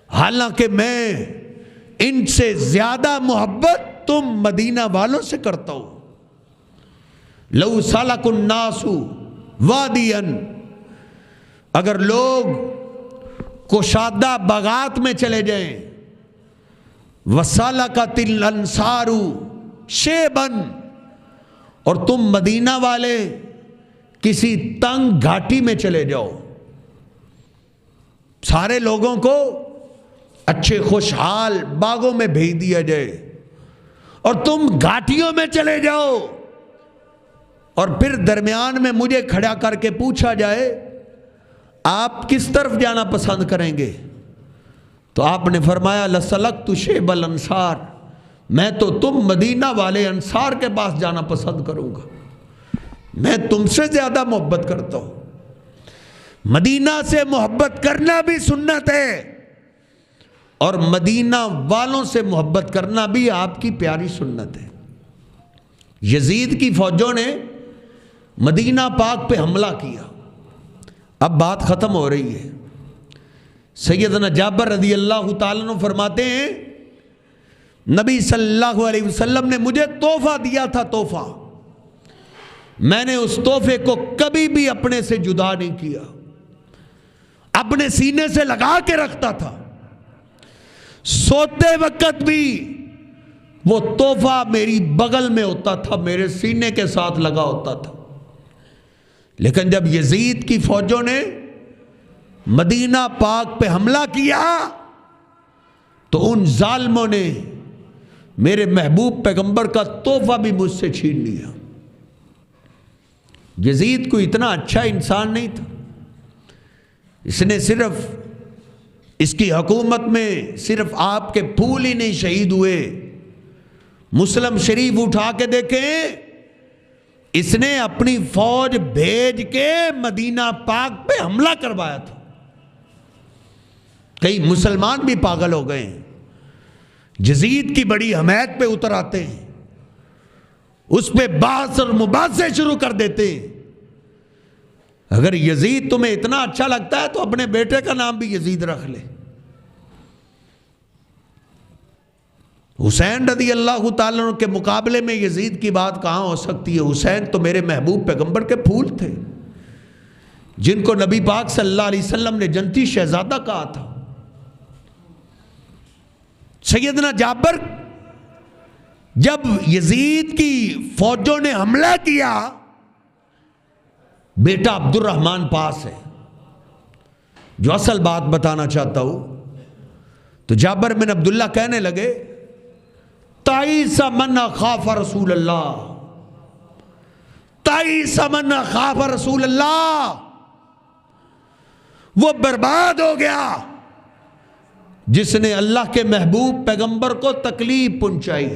حالانکہ میں ان سے زیادہ محبت تم مدینہ والوں سے کرتا ہوں۔ لو سلک الناس وادیا، اگر لوگ کشادہ باغات میں چلے جائیں، وسلکت الانصار شیبا، اور تم مدینہ والے کسی تنگ گھاٹی میں چلے جاؤ، سارے لوگوں کو اچھے خوشحال باغوں میں بھیج دیا جائے، اور تم گھاٹیوں میں چلے جاؤ، اور پھر درمیان میں مجھے کھڑا کر کے پوچھا جائے آپ کس طرف جانا پسند کریں گے، تو آپ نے فرمایا لسلکت شیب الانصار، میں تو تم مدینہ والے انصار کے پاس جانا پسند کروں گا، میں تم سے زیادہ محبت کرتا ہوں۔ مدینہ سے محبت کرنا بھی سنت ہے، اور مدینہ والوں سے محبت کرنا بھی آپ کی پیاری سنت ہے۔ یزید کی فوجوں نے مدینہ پاک پہ حملہ کیا، اب بات ختم ہو رہی ہے۔ سیدنا جابر رضی اللہ تعالیٰ عنہ فرماتے ہیں نبی صلی اللہ علیہ وسلم نے مجھے تحفہ دیا تھا، تحفہ، میں نے اس تحفے کو کبھی بھی اپنے سے جدا نہیں کیا، اپنے سینے سے لگا کے رکھتا تھا، سوتے وقت بھی وہ تحفہ میری بغل میں ہوتا تھا، میرے سینے کے ساتھ لگا ہوتا تھا. لیکن جب یزید کی فوجوں نے مدینہ پاک پہ حملہ کیا تو ان ظالموں نے میرے محبوب پیغمبر کا تحفہ بھی مجھ سے چھین لیا. یزید کوئی اتنا اچھا انسان نہیں تھا. اس نے صرف اس کی حکومت میں صرف آپ کے پھول ہی نہیں شہید ہوئے. مسلم شریف اٹھا کے دیکھیں، اس نے اپنی فوج بھیج کے مدینہ پاک پہ حملہ کروایا تھا. کئی مسلمان بھی پاگل ہو گئے ہیں، یزید کی بڑی حمایت پہ اتر آتے ہیں، اس پہ بحث اور مباحثے شروع کر دیتے ہیں. اگر یزید تمہیں اتنا اچھا لگتا ہے تو اپنے بیٹے کا نام بھی یزید رکھ لے. حسین رضی اللہ تعالیٰ عنہ کے مقابلے میں یزید کی بات کہاں ہو سکتی ہے؟ حسین تو میرے محبوب پیغمبر کے پھول تھے، جن کو نبی پاک صلی اللہ علیہ وسلم نے جنتی شہزادہ کہا تھا. سیدنا جابر جب یزید کی فوجوں نے حملہ کیا، بیٹا عبد الرحمن پاس ہے. جو اصل بات بتانا چاہتا ہوں تو جابر بن عبداللہ کہنے لگے، تائیس من خاف رسول اللہ، تائیس من خاف رسول اللہ. وہ برباد ہو گیا جس نے اللہ کے محبوب پیغمبر کو تکلیف پہنچائی.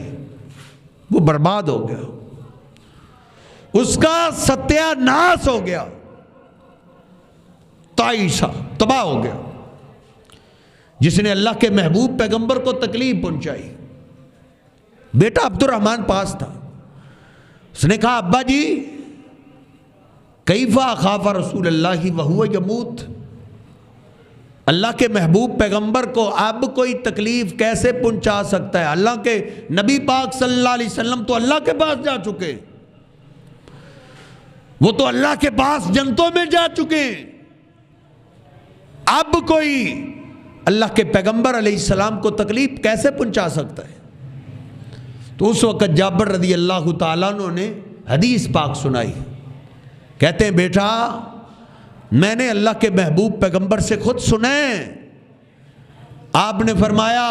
وہ برباد ہو گیا، اس کا ستیہ ناس ہو گیا، تائیسا تباہ ہو گیا جس نے اللہ کے محبوب پیغمبر کو تکلیف پہنچائی. بیٹا عبد الرحمن پاس تھا. اس نے کہا، ابا جی کیف اخاف رسول اللہ وہو یموت، اللہ کے محبوب پیغمبر کو اب کوئی تکلیف کیسے پہنچا سکتا ہے؟ اللہ کے نبی پاک صلی اللہ علیہ وسلم تو اللہ کے پاس جا چکے، وہ تو اللہ کے پاس جنتوں میں جا چکے، اب کوئی اللہ کے پیغمبر علیہ السلام کو تکلیف کیسے پہنچا سکتا ہے؟ تو اس وقت جابر رضی اللہ تعالیٰ عنہ نے حدیث پاک سنائی. کہتے ہیں، بیٹا میں نے اللہ کے محبوب پیغمبر سے خود سنے، آپ نے فرمایا،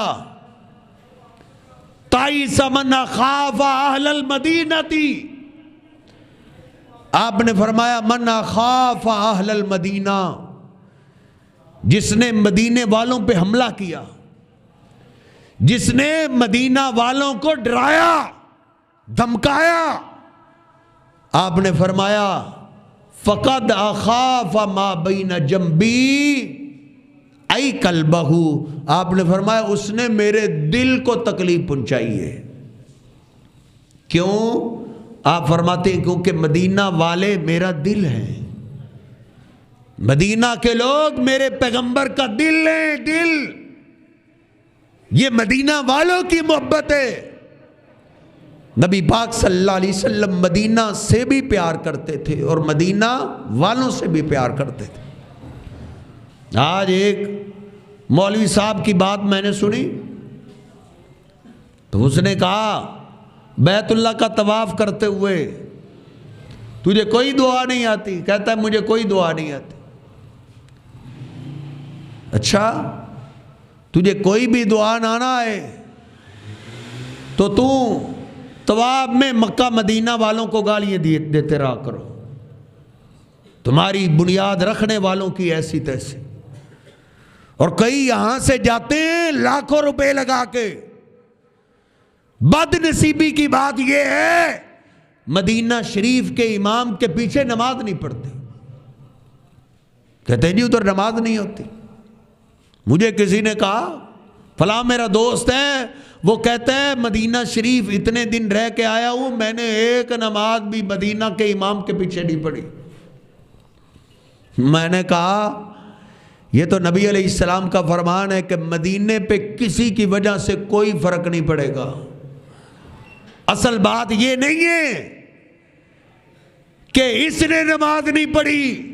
تائیس من خاف اہل المدینہ، آپ نے فرمایا من خاف اہل المدینہ، جس نے مدینے والوں پہ حملہ کیا، جس نے مدینہ والوں کو ڈرایا دھمکایا، آپ نے فرمایا فقد اخاف ما بین جنبی ای قلبہ، آپ نے فرمایا اس نے میرے دل کو تکلیف پہنچائی ہے. کیوں؟ آپ فرماتے ہیں کیونکہ مدینہ والے میرا دل ہے، مدینہ کے لوگ میرے پیغمبر کا دل ہے. دل یہ مدینہ والوں کی محبت ہے. نبی پاک صلی اللہ علیہ وسلم مدینہ سے بھی پیار کرتے تھے اور مدینہ والوں سے بھی پیار کرتے تھے. آج ایک مولوی صاحب کی بات میں نے سنی تو اس نے کہا، بیت اللہ کا طواف کرتے ہوئے تجھے کوئی دعا نہیں آتی؟ کہتا ہے مجھے کوئی دعا نہیں آتی. اچھا تجھے کوئی بھی دعا نہ آئے تو طواف میں مکہ مدینہ والوں کو گالیاں دیتے رہا کرو، تمہاری بنیاد رکھنے والوں کی ایسی تیسی. اور کئی یہاں سے جاتے ہیں لاکھوں روپے لگا کے. بد نصیبی کی بات یہ ہے مدینہ شریف کے امام کے پیچھے نماز نہیں پڑھتے. کہتے ہیں جی ادھر نماز نہیں ہوتی. مجھے کسی نے کہا فلاں میرا دوست ہے، وہ کہتا ہے مدینہ شریف اتنے دن رہ کے آیا ہوں، میں نے ایک نماز بھی مدینہ کے امام کے پیچھے نہیں پڑھی. میں نے کہا یہ تو نبی علیہ السلام کا فرمان ہے کہ مدینے پہ کسی کی وجہ سے کوئی فرق نہیں پڑے گا. اصل بات یہ نہیں ہے کہ اس نے نماز نہیں پڑھی.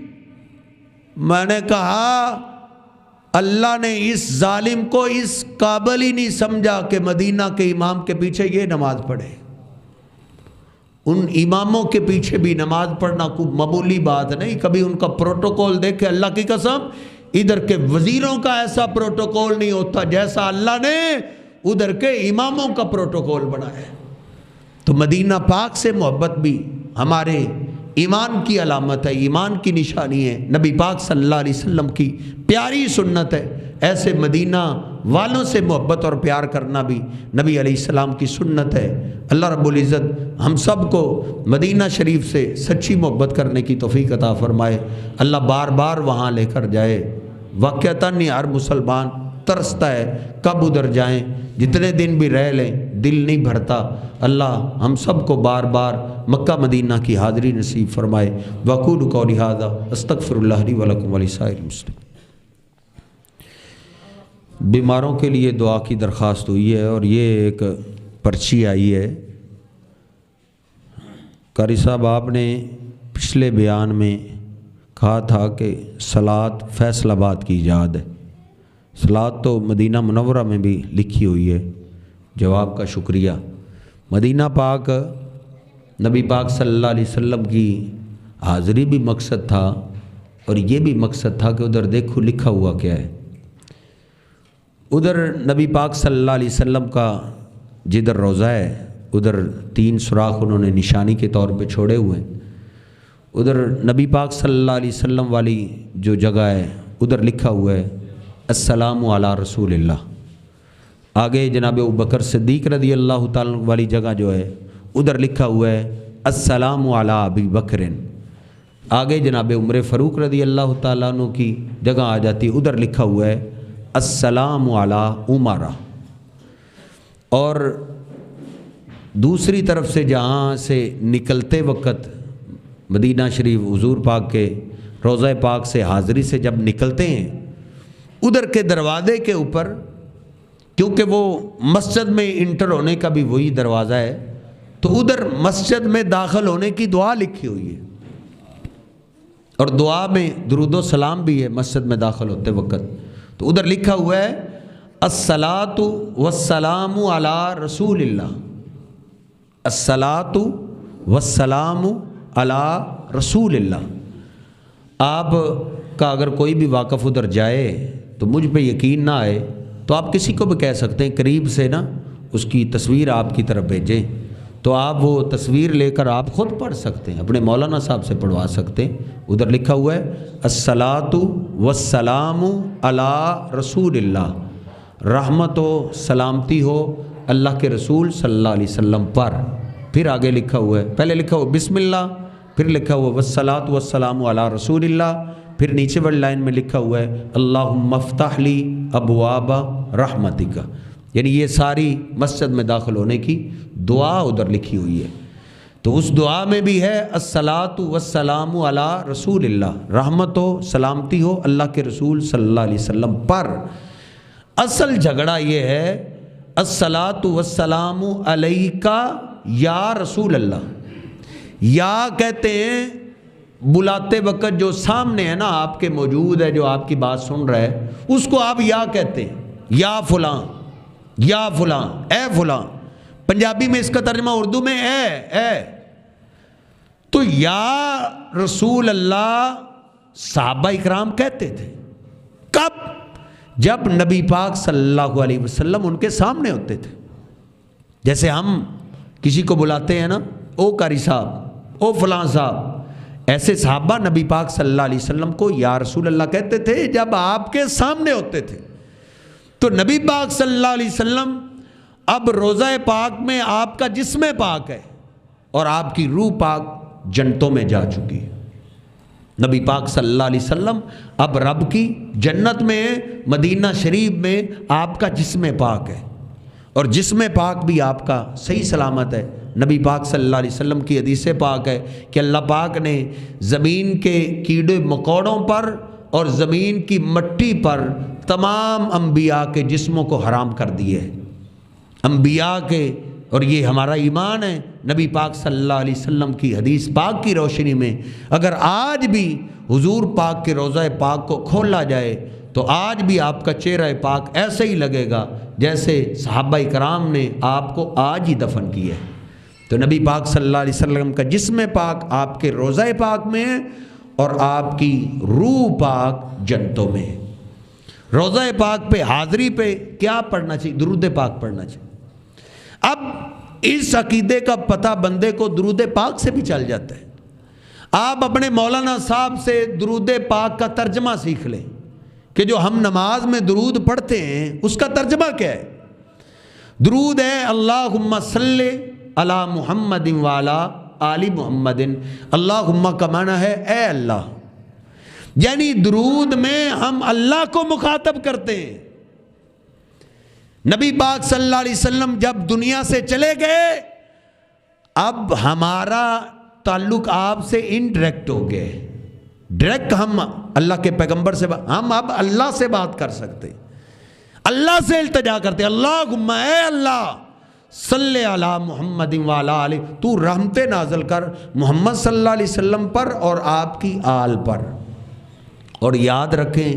میں نے کہا اللہ نے اس ظالم کو اس قابل ہی نہیں سمجھا کہ مدینہ کے امام کے پیچھے یہ نماز پڑھے۔ ان اماموں کے پیچھے بھی نماز پڑھنا کوئی معمولی بات نہیں۔ کبھی ان کا پروٹوکول دیکھے، اللہ کی قسم ادھر کے وزیروں کا ایسا پروٹوکول نہیں ہوتا جیسا اللہ نے ادھر کے اماموں کا پروٹوکول بنایا ہے۔ تو مدینہ پاک سے محبت بھی ہمارے ایمان کی علامت ہے، ایمان کی نشانی ہے، نبی پاک صلی اللہ علیہ وسلم کی پیاری سنت ہے۔ ایسے مدینہ والوں سے محبت اور پیار کرنا بھی نبی علیہ السلام کی سنت ہے۔ اللہ رب العزت ہم سب کو مدینہ شریف سے سچی محبت کرنے کی توفیق عطا فرمائے۔ اللہ بار بار وہاں لے کر جائے۔ واقعتاً ہر مسلمان ترستا ہے کب ادھر جائیں، جتنے دن بھی رہ لیں دل نہیں بھرتا۔ اللہ ہم سب کو بار بار مکہ مدینہ کی حاضری نصیب فرمائے۔ وقول قولی ھذا استغفر اللہ لی ولکم ولسائر المسلمین۔ بیماروں کے لیے دعا کی درخواست ہوئی ہے اور یہ ایک پرچی آئی ہے۔ قاری صاحب آپ نے پچھلے بیان میں کہا تھا کہ صلاۃ فیصل آباد کی ایجاد ہے۔ صلاۃ تو مدینہ منورہ میں بھی لکھی ہوئی ہے۔ جواب کا شکریہ۔ مدینہ پاک نبی پاک صلی اللہ علیہ وسلم کی حاضری بھی مقصد تھا اور یہ بھی مقصد تھا کہ ادھر دیکھو لکھا ہوا کیا ہے۔ ادھر نبی پاک صلی اللہ علیہ وسلم کا جدھر روضہ ہے ادھر 3 سوراخ انہوں نے نشانی کے طور پہ چھوڑے ہوئے ہیں۔ ادھر نبی پاک صلی اللہ علیہ وسلم والی جو جگہ ہے ادھر لکھا ہوا ہے السلام علی رسول اللہ۔ آگے جناب ابوبکر صدیق رضی اللہ تعالیٰ والی جگہ جو ہے ادھر لکھا ہوا ہے السلام علی ابی بکر۔ آگے جناب عمر فاروق رضی اللہ تعالیٰ عنہ کی جگہ آ جاتی ہے، ادھر لکھا ہوا ہے السلام علی عمرہ۔ اور دوسری طرف سے جہاں سے نکلتے وقت مدینہ شریف حضور پاک کے روضہ پاک سے حاضری سے جب نکلتے ہیں ادھر کے دروازے کے اوپر، کیونکہ وہ مسجد میں انٹر ہونے کا بھی وہی دروازہ ہے، تو ادھر مسجد میں داخل ہونے کی دعا لکھی ہوئی ہے اور دعا میں درود و سلام بھی ہے مسجد میں داخل ہوتے وقت۔ تو ادھر لکھا ہوا ہے الصلاۃ والسلام علی رسول اللہ، الصلاۃ والسلام علی رسول اللہ۔ آپ کا اگر کوئی بھی واقف ادھر جائے تو مجھ پہ یقین نہ آئے تو آپ کسی کو بھی کہہ سکتے ہیں قریب سے نا اس کی تصویر آپ کی طرف بھیجیں، تو آپ وہ تصویر لے کر آپ خود پڑھ سکتے ہیں، اپنے مولانا صاحب سے پڑھوا سکتے ہیں۔ ادھر لکھا ہوا ہے الصلاۃ والسلام علی رسول اللہ، رحمت و سلامتی ہو اللہ کے رسول صلی اللہ علیہ وسلم پر۔ پھر آگے لکھا ہوا ہے، پہلے لکھا ہوا بسم اللہ، پھر لکھا ہوا والصلاۃ والسلام علی رسول اللہ، پھر نیچے والی لائن میں لکھا ہوا ہے اللہم افتح لی ابواب رحمتک، یعنی یہ ساری مسجد میں داخل ہونے کی دعا ادھر لکھی ہوئی ہے۔ تو اس دعا میں بھی ہے الصلاۃ والسلام علی رسول اللہ، رحمت ہو سلامتی ہو اللہ کے رسول صلی اللہ علیہ وسلم پر۔ اصل جھگڑا یہ ہے الصلاۃ والسلام علیک یا رسول اللہ، یا کہتے ہیں بلاتے وقت جو سامنے ہے نا آپ کے موجود ہے، جو آپ کی بات سن رہا ہے، اس کو آپ یا کہتے ہیں، یا فلاں، یا فلاں، اے فلاں۔ پنجابی میں اس کا ترجمہ اردو میں اے۔ تو یا رسول اللہ صحابہ اکرام کہتے تھے، کب؟ جب نبی پاک صلی اللہ علیہ وسلم ان کے سامنے ہوتے تھے۔ جیسے ہم کسی کو بلاتے ہیں نا، او قاری صاحب، او فلاں صاحب، ایسے صحابہ نبی پاک صلی اللہ علیہ وسلم کو یا رسول اللہ کہتے تھے جب آپ کے سامنے ہوتے تھے۔ تو نبی پاک صلی اللہ علیہ وسلم اب روضہ پاک میں آپ کا جسم پاک ہے اور آپ کی روح پاک جنتوں میں جا چکی ہے۔ نبی پاک صلی اللہ علیہ وسلم اب رب کی جنت میں، مدینہ شریف میں آپ کا جسم پاک ہے، اور جسم پاک بھی آپ کا صحیح سلامت ہے۔ نبی پاک صلی اللہ علیہ وسلم کی حدیث پاک ہے کہ اللہ پاک نے زمین کے کیڑے مکوڑوں پر اور زمین کی مٹی پر تمام انبیاء کے جسموں کو حرام کر دیے ہے، انبیاء کے، اور یہ ہمارا ایمان ہے۔ نبی پاک صلی اللہ علیہ وسلم کی حدیث پاک کی روشنی میں اگر آج بھی حضور پاک کے روضہ پاک کو کھولا جائے تو آج بھی آپ کا چہرہ پاک ایسے ہی لگے گا جیسے صحابہ کرام نے آپ کو آج ہی دفن کیا ہے۔ تو نبی پاک صلی اللہ علیہ وسلم کا جسم پاک آپ کے روضہ پاک میں ہے اور آپ کی روح پاک جنتوں میں ہے۔ روضہ پاک پہ حاضری پہ کیا پڑھنا چاہیے؟ درود پاک پڑھنا چاہیے۔ اب اس عقیدے کا پتہ بندے کو درود پاک سے بھی چل جاتا ہے۔ آپ اپنے مولانا صاحب سے درود پاک کا ترجمہ سیکھ لیں کہ جو ہم نماز میں درود پڑھتے ہیں اس کا ترجمہ کیا ہے۔ درود ہے اللہم صلی علی محمد وعلی آل محمد، اللہم کا معنی ہے اے اللہ، یعنی درود میں ہم اللہ کو مخاطب کرتے ہیں۔ نبی پاک صلی اللہ علیہ وسلم جب دنیا سے چلے گئے، اب ہمارا تعلق آپ سے انڈائریکٹ ہو گئے، ڈائریکٹ ہم اللہ کے پیغمبر سے ہم اب اللہ سے بات کر سکتے، اللہ سے التجا کرتے، اللہم اے اللہ صلی علی محمد وعلی آلہ، تو رحمتیں نازل کر محمد صلی اللہ علیہ وسلم پر اور آپ کی آل پر۔ اور یاد رکھیں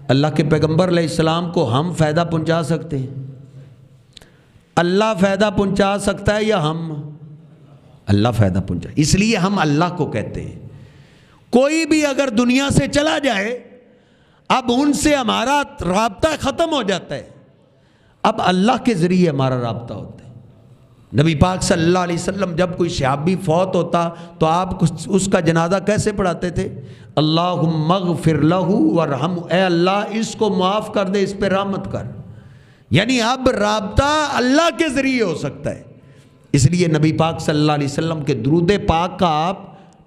اللہ کے پیغمبر علیہ السلام کو ہم فائدہ پہنچا سکتے ہیں، اللہ فائدہ پہنچا سکتا ہے یا ہم؟ اللہ فائدہ پہنچا، اس لیے ہم اللہ کو کہتے ہیں۔ کوئی بھی اگر دنیا سے چلا جائے، اب ان سے ہمارا رابطہ ختم ہو جاتا ہے، اب اللہ کے ذریعے ہمارا رابطہ ہوتا ہے۔ نبی پاک صلی اللہ علیہ وسلم جب کوئی صحابی فوت ہوتا تو آپ اس کا جنازہ کیسے پڑھاتے تھے؟ اللہم اغفر لہ ورحمہ، اے اللہ اس کو معاف کر دے، اس پہ رحمت کر۔ یعنی اب رابطہ اللہ کے ذریعے ہو سکتا ہے۔ اس لیے نبی پاک صلی اللہ علیہ وسلم کے درود پاک کا آپ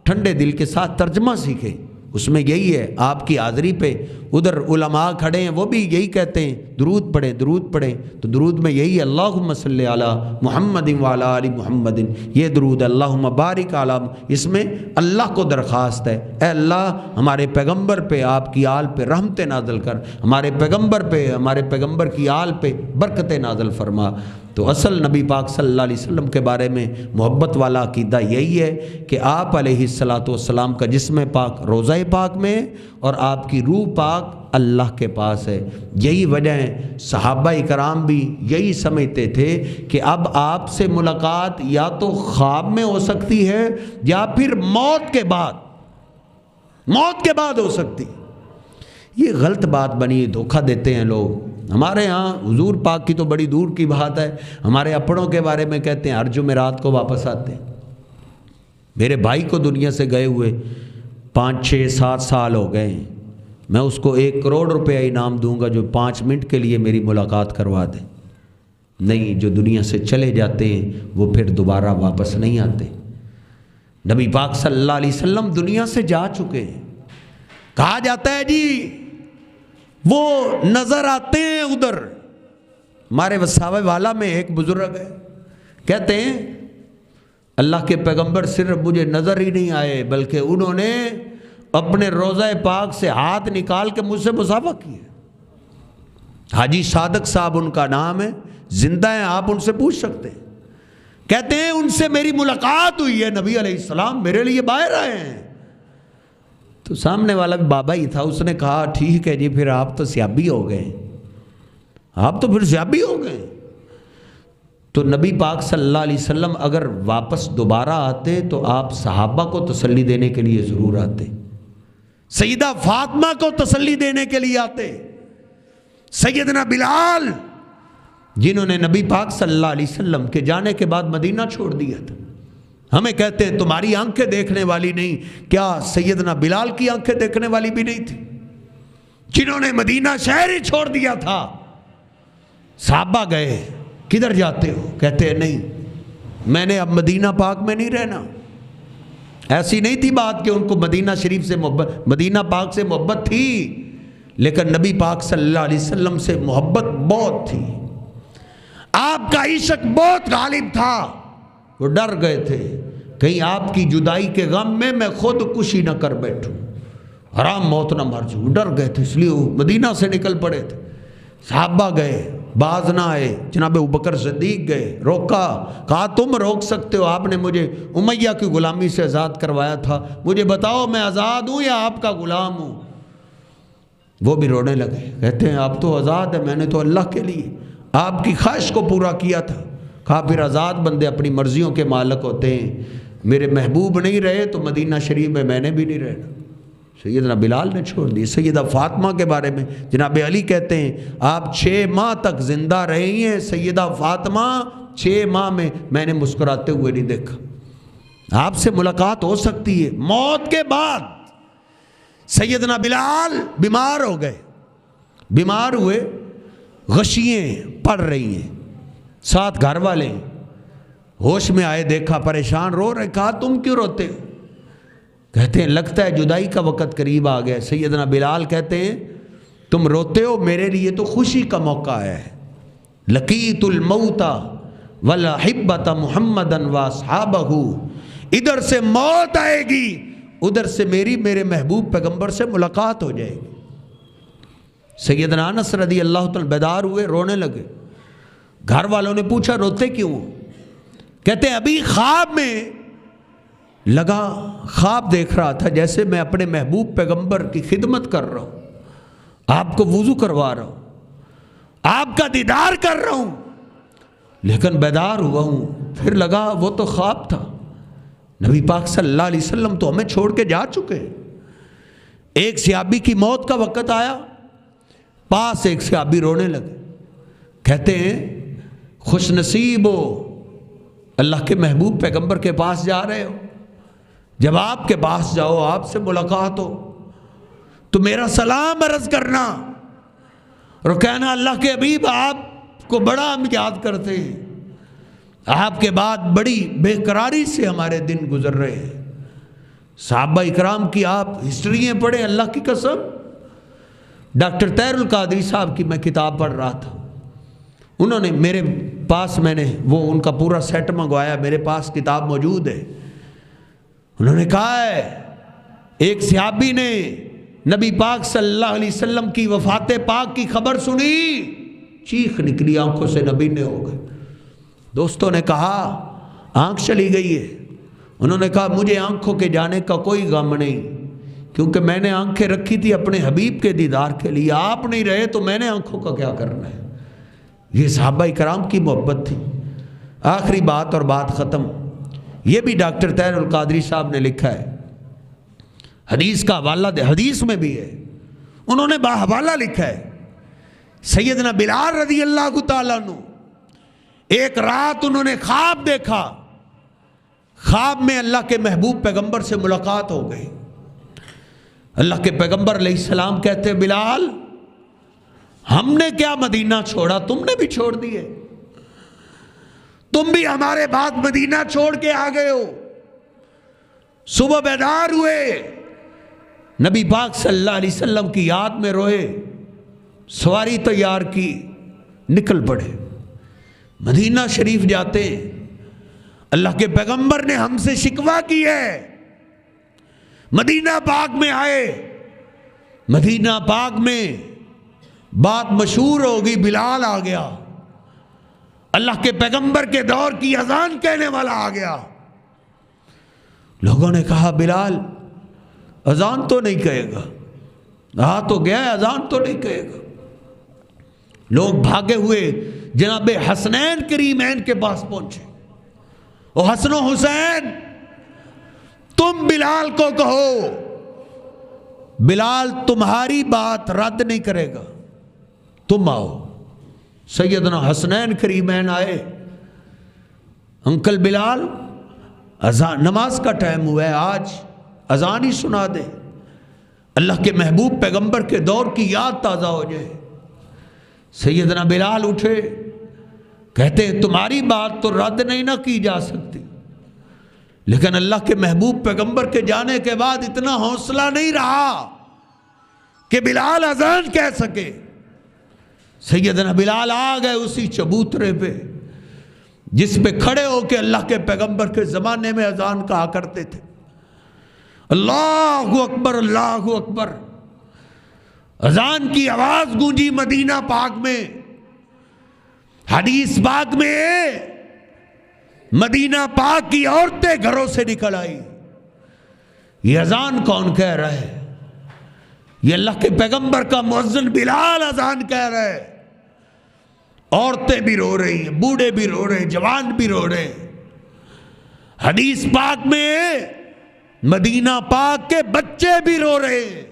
ٹھنڈے دل کے ساتھ ترجمہ سیکھیں، اس میں یہی ہے۔ آپ کی حاضری پہ ادھر علماء کھڑے ہیں، وہ بھی یہی کہتے ہیں درود پڑھیں درود پڑھیں، تو درود میں یہی ہے اللہم صلی علی محمد وعلی آل محمد، یہ درود اللہم بارک علی، اس میں اللہ کو درخواست ہے اے اللہ ہمارے پیغمبر پہ آپ کی آل پہ رحمت نازل کر، ہمارے پیغمبر پہ ہمارے پیغمبر کی آل پہ برکت نازل فرما۔ تو اصل نبی پاک صلی اللہ علیہ وسلم کے بارے میں محبت والا عقیدہ یہی ہے کہ آپ علیہ الصلاۃ والسلام کا جسم پاک روضہ پاک میں اور آپ کی روح پاک اللہ کے پاس ہے۔ یہی وجہ ہے صحابہ کرام بھی یہی سمجھتے تھے کہ اب آپ سے ملاقات یا تو خواب میں ہو سکتی ہے یا پھر موت کے بعد ہو سکتی۔ یہ غلط بات بنی، دھوکہ دیتے ہیں لوگ۔ ہمارے ہاں حضور پاک کی تو بڑی دور کی بات ہے، ہمارے اپنوں کے بارے میں کہتے ہیں ہر جمعرات کو واپس آتے ہیں۔ میرے بھائی کو دنیا سے گئے ہوئے 5 6 7 سال ہو گئے ہیں، میں اس کو 1 کروڑ روپے انعام دوں گا جو 5 منٹ کے لیے میری ملاقات کروا دے۔ نہیں، جو دنیا سے چلے جاتے ہیں وہ پھر دوبارہ واپس نہیں آتے۔ نبی پاک صلی اللہ علیہ وسلم دنیا سے جا چکے ہیں، کہا جاتا ہے جی وہ نظر آتے ہیں ادھر۔ ہمارے وساوے والا میں ایک بزرگ ہے، کہتے ہیں اللہ کے پیغمبر صرف مجھے نظر ہی نہیں آئے بلکہ انہوں نے اپنے روضہ پاک سے ہاتھ نکال کے مجھ سے مصافحہ کیا۔ حاجی صادق صاحب ان کا نام ہے، زندہ ہیں، آپ ان سے پوچھ سکتے ہیں۔ کہتے ہیں ان سے میری ملاقات ہوئی ہے، نبی علیہ السلام میرے لیے باہر آئے ہیں۔ تو سامنے والا بھی بابا ہی تھا، اس نے کہا ٹھیک ہے جی پھر آپ تو سیابی ہو گئے، آپ تو پھر سیابی ہو گئے۔ تو نبی پاک صلی اللہ علیہ وسلم اگر واپس دوبارہ آتے تو آپ صحابہ کو تسلی دینے کے لیے ضرور آتے، سیدہ فاطمہ کو تسلی دینے کے لیے آتے، سیدنا بلال جنہوں نے نبی پاک صلی اللہ علیہ وسلم کے جانے کے بعد مدینہ چھوڑ دیا تھا۔ ہمیں کہتے ہیں تمہاری آنکھیں دیکھنے والی نہیں، کیا سیدنا بلال کی آنکھیں دیکھنے والی بھی نہیں تھی جنہوں نے مدینہ شہر ہی چھوڑ دیا تھا؟ صحابہ گئے، کدھر جاتے ہو؟ کہتے ہیں نہیں میں نے اب مدینہ پاک میں نہیں رہنا۔ ایسی نہیں تھی بات کہ ان کو مدینہ شریف سے محبت، مدینہ پاک سے محبت تھی، لیکن نبی پاک صلی اللہ علیہ وسلم سے محبت بہت تھی، آپ کا عشق بہت غالب تھا۔ وہ ڈر گئے تھے کہیں آپ کی جدائی کے غم میں خود کشی نہ کر بیٹھوں، حرام موت نہ مر جاؤں، ڈر گئے تھے، اس لیے وہ مدینہ سے نکل پڑے تھے۔ صحابہ گئے، باز نہ آئے، جناب ابوبکر صدیق گئے، روکا، کہا تم روک سکتے ہو، آپ نے مجھے امیہ کی غلامی سے آزاد کروایا تھا، مجھے بتاؤ میں آزاد ہوں یا آپ کا غلام ہوں؟ وہ بھی رونے لگے، کہتے ہیں آپ تو آزاد ہیں، میں نے تو اللہ کے لیے آپ کی خواہش کو پورا کیا تھا۔ کہا پھر آزاد بندے اپنی مرضیوں کے مالک ہوتے ہیں، میرے محبوب نہیں رہے تو مدینہ شریف میں نے بھی نہیں رہنا۔ سیدنا بلال نے چھوڑ دی۔ سیدہ فاطمہ کے بارے میں جناب علی کہتے ہیں آپ 6 ماہ تک زندہ رہی ہیں، سیدہ فاطمہ 6 ماہ میں نے مسکراتے ہوئے نہیں دیکھا۔ آپ سے ملاقات ہو سکتی ہے موت کے بعد۔ سیدنا بلال بیمار ہو گئے، بیمار ہوئے، غشییں پڑ رہی ہیں، ساتھ گھر والے ہیں، ہوش میں آئے، دیکھا پریشان رو رہے، کہا تم کیوں روتے ہو؟ کہتے ہیں لگتا ہے جدائی کا وقت قریب آ گیا۔ سیدنا بلال کہتے ہیں تم روتے ہو، میرے لیے تو خوشی کا موقع آیا ہے۔ لقیت الموت والاحبۃ محمدا واصحابہ، ادھر سے موت آئے گی، ادھر سے میرے محبوب پیغمبر سے ملاقات ہو جائے گی۔ سیدنا انس رضی اللہ تعالیٰ بیدار ہوئے، رونے لگے۔ گھر والوں نے پوچھا روتے کیوں؟ کہتے ہیں ابھی خواب میں لگا، خواب دیکھ رہا تھا جیسے میں اپنے محبوب پیغمبر کی خدمت کر رہا ہوں، آپ کو وضو کروا رہا ہوں، آپ کا دیدار کر رہا ہوں، لیکن بیدار ہوا ہوں۔ پھر لگا وہ تو خواب تھا، نبی پاک صلی اللہ علیہ وسلم تو ہمیں چھوڑ کے جا چکے ہیں۔ ایک صحابی کی موت کا وقت آیا، پاس ایک صحابی رونے لگے، کہتے ہیں خوش نصیب ہو، اللہ کے محبوب پیغمبر کے پاس جا رہے ہو، جب آپ کے پاس جاؤ، آپ سے ملاقات ہو تو میرا سلام عرض کرنا اور کہنا اللہ کے حبیب آپ کو بڑا ہم یاد کرتے ہیں، آپ کے بعد بڑی بے قراری سے ہمارے دن گزر رہے ہیں۔ صحابہ اکرام کی آپ ہسٹریاں پڑھیں، اللہ کی قسم۔ ڈاکٹر طاہر القادری صاحب کی میں کتاب پڑھ رہا تھا، انہوں نے میرے پاس، میں نے وہ ان کا پورا سیٹ منگوایا، میرے پاس کتاب موجود ہے۔ انہوں نے کہا ہے ایک صحابی نے نبی پاک صلی اللہ علیہ وسلم کی وفات پاک کی خبر سنی، چیخ نکلی آنکھوں سے، نبی نے ہو گئے۔ دوستوں نے کہا آنکھ چلی گئی ہے؟ انہوں نے کہا مجھے آنکھوں کے جانے کا کوئی غم نہیں، کیونکہ میں نے آنکھیں رکھی تھی اپنے حبیب کے دیدار کے لیے، آپ نہیں رہے تو میں نے آنکھوں کا کیا کرنا ہے۔ یہ صحابہ کرام کی محبت تھی۔ آخری بات اور بات ختم، یہ بھی ڈاکٹر طاہر القادری صاحب نے لکھا ہے، حدیث کا حوالہ دے، حدیث میں بھی ہے، انہوں نے باحوالہ لکھا ہے۔ سیدنا بلال رضی اللہ تعالیٰ عنہ ایک رات انہوں نے خواب دیکھا، خواب میں اللہ کے محبوب پیغمبر سے ملاقات ہو گئی۔ اللہ کے پیغمبر علیہ السلام کہتے ہیں بلال ہم نے کیا مدینہ چھوڑا، تم نے بھی چھوڑ دیے، تم بھی ہمارے بعد مدینہ چھوڑ کے آ گئے ہو۔ صبح بیدار ہوئے، نبی پاک صلی اللہ علیہ وسلم کی یاد میں روئے، سواری تیار کی، نکل پڑے، مدینہ شریف جاتے ہیں۔ اللہ کے پیغمبر نے ہم سے شکوہ کی ہے، مدینہ پاک میں آئے، مدینہ پاک میں بات مشہور ہوگی، بلال آ گیا، اللہ کے پیغمبر کے دور کی اذان کہنے والا آ گیا۔ لوگوں نے کہا بلال اذان تو نہیں کہے گا، آ تو گیا ہے، اذان تو نہیں کہے گا۔ لوگ بھاگے ہوئے جناب حسنین کریمین کے پاس پہنچے، او حسن و حسین تم بلال کو کہو، بلال تمہاری بات رد نہیں کرے گا، تم آؤ۔ سیدنا حسنین کریمین آئے، انکل بلال اذان نماز کا ٹائم ہوا ہے، آج اذان ہی سنا دے، اللہ کے محبوب پیغمبر کے دور کی یاد تازہ ہو جائے۔ سیدنا بلال اٹھے، کہتے ہیں تمہاری بات تو رد نہیں نہ کی جا سکتی، لیکن اللہ کے محبوب پیغمبر کے جانے کے بعد اتنا حوصلہ نہیں رہا کہ بلال اذان کہہ سکے۔ سیدنا بلال آ گئے اسی چبوترے پہ جس پہ کھڑے ہو کے اللہ کے پیغمبر کے زمانے میں اذان کہا کرتے تھے، اللہ اکبر اللہ اکبر۔ اذان کی آواز گونجی مدینہ پاک میں، حدیث پاک میں مدینہ پاک کی عورتیں گھروں سے نکل آئی، یہ اذان کون کہہ رہا ہے؟ یہ اللہ کے پیغمبر کا مؤذن بلال اذان کہہ رہے، عورتیں بھی رو رہی ہیں، بوڑھے بھی رو رہے ہیں، جوان بھی رو رہے ہیں۔ حدیث پاک میں مدینہ پاک کے بچے بھی رو رہے ہیں۔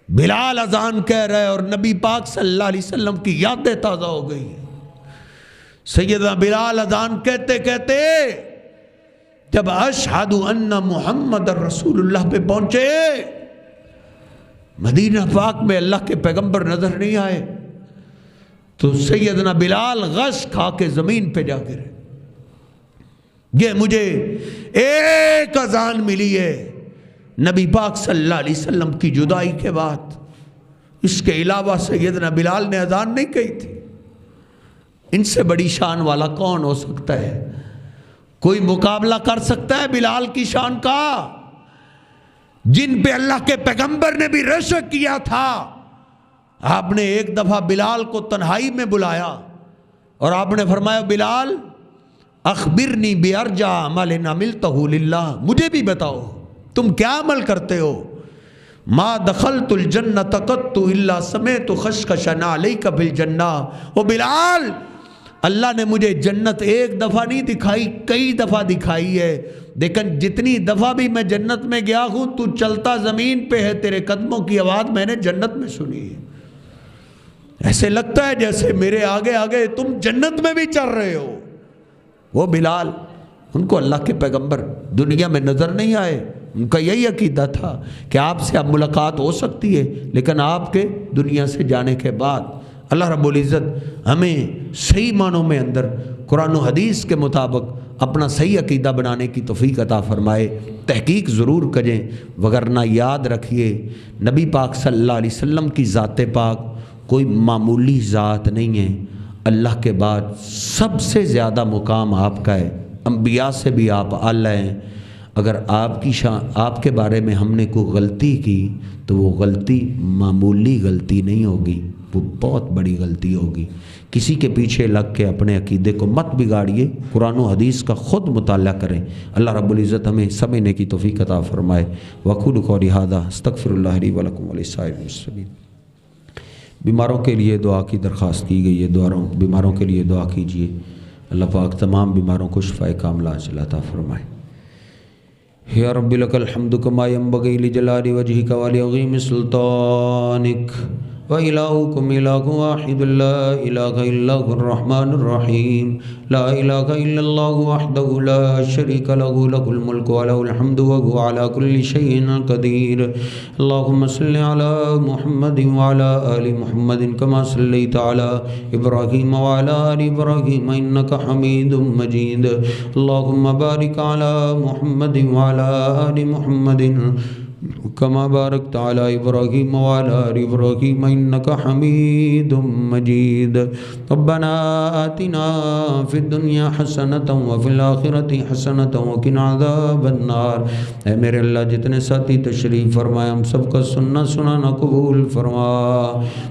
بلال اذان کہہ رہے اور نبی پاک صلی اللہ علیہ وسلم کی یادیں تازہ ہو گئی۔ سیدنا بلال اذان کہتے کہتے جب اشہد ان محمد رسول اللہ پہ پہنچے، مدینہ پاک میں اللہ کے پیغمبر نظر نہیں آئے، تو سیدنا بلال غش کھا کے زمین پہ جا گرے۔ یہ مجھے ایک اذان ملی ہے نبی پاک صلی اللہ علیہ وسلم کی جدائی کے بعد، اس کے علاوہ سیدنا بلال نے اذان نہیں کہی تھی۔ ان سے بڑی شان والا کون ہو سکتا ہے؟ کوئی مقابلہ کر سکتا ہے بلال کی شان کا؟ جن پہ اللہ کے پیغمبر نے بھی رشک کیا تھا، آپ نے ایک دفعہ بلال کو تنہائی میں بلایا اور آپ نے فرمایا بلال اخبرنی بارجع عمل عملتہ للہ، مجھے بھی بتاؤ تم کیا عمل کرتے ہو؟ ما دخلت الجنت قط الا سمعت خشخشا علیک بالجنہ۔ او بلال، اللہ نے مجھے جنت ایک دفعہ نہیں دکھائی، کئی دفعہ دکھائی ہے، لیکن جتنی دفعہ بھی میں جنت میں گیا ہوں تو چلتا زمین پہ ہے، تیرے قدموں کی آواز میں نے جنت میں سنی ہے۔ ایسے لگتا ہے جیسے میرے آگے آگے تم جنت میں بھی چل رہے ہو۔ وہ بلال، ان کو اللہ کے پیغمبر دنیا میں نظر نہیں آئے، ان کا یہی عقیدہ تھا کہ آپ سے اب ملاقات ہو سکتی ہے، لیکن آپ کے دنیا سے جانے کے بعد اللہ رب العزت ہمیں صحیح معنوں میں اندر قرآن و حدیث کے مطابق اپنا صحیح عقیدہ بنانے کی توفیق عطا فرمائے۔ تحقیق ضرور کریں، وگرنہ یاد رکھیے نبی پاک صلی اللہ علیہ وسلم کی ذات پاک کوئی معمولی ذات نہیں ہے۔ اللہ کے بعد سب سے زیادہ مقام آپ کا ہے، انبیاء سے بھی آپ اعلیٰ ہیں۔ اگر آپ کے بارے میں ہم نے کوئی غلطی کی تو وہ غلطی معمولی غلطی نہیں ہوگی، وہ بہت بڑی غلطی ہوگی۔ کسی کے پیچھے لگ کے اپنے عقیدے کو مت بگاڑیے، قرآن و حدیث کا خود مطالعہ کریں۔ اللہ رب العزت ہمیں سمجھنے کی توفیق عطا فرمائے۔ وَأَقُولُ قَوْلِي هَٰذَا أَسْتَغْفِرُ اللَّهَ لِي وَلَكُمْ وَلِسَائِرِ الْمُسْلِمِينَ۔ بیماروں کے لیے دعا کی درخواست کی گئی ہے، بیماروں کے لیے دعا کیجیے، اللہ پاک تمام بیماروں کو شفاء کاملہ عاجلہ عطا فرمائے۔ یا رب لک الحمد کما ینبغی لجلال وجہک ولعظیم سلطانک وإلہکم الہ واحد لا الہ الا هو الرحمن الرحیم لا الہ الا اللہ وحدہ لا شریک لہ لہ الملک ولہ الحمد وہو علی کل شیء قدیر۔ اللہم صل علی محمد وعلی آل محمد کما صلیت علی ابراہیم وعلی آل ابراہیم انک حمید مجید۔ اللہم بارک علی محمد وعلی آل محمد کما بارکت علی ابراہیم وعلی آل ابراہیم انک حمید مجید۔ ربنا آتنا فی الدنیا حسنۃ وفی الآخرۃ حسنۃ وقنا عذاب النار۔ اے میرے اللہ، جتنے ساتھی تشریف فرمائے ہم سب کا سننا سنانا قبول فرما۔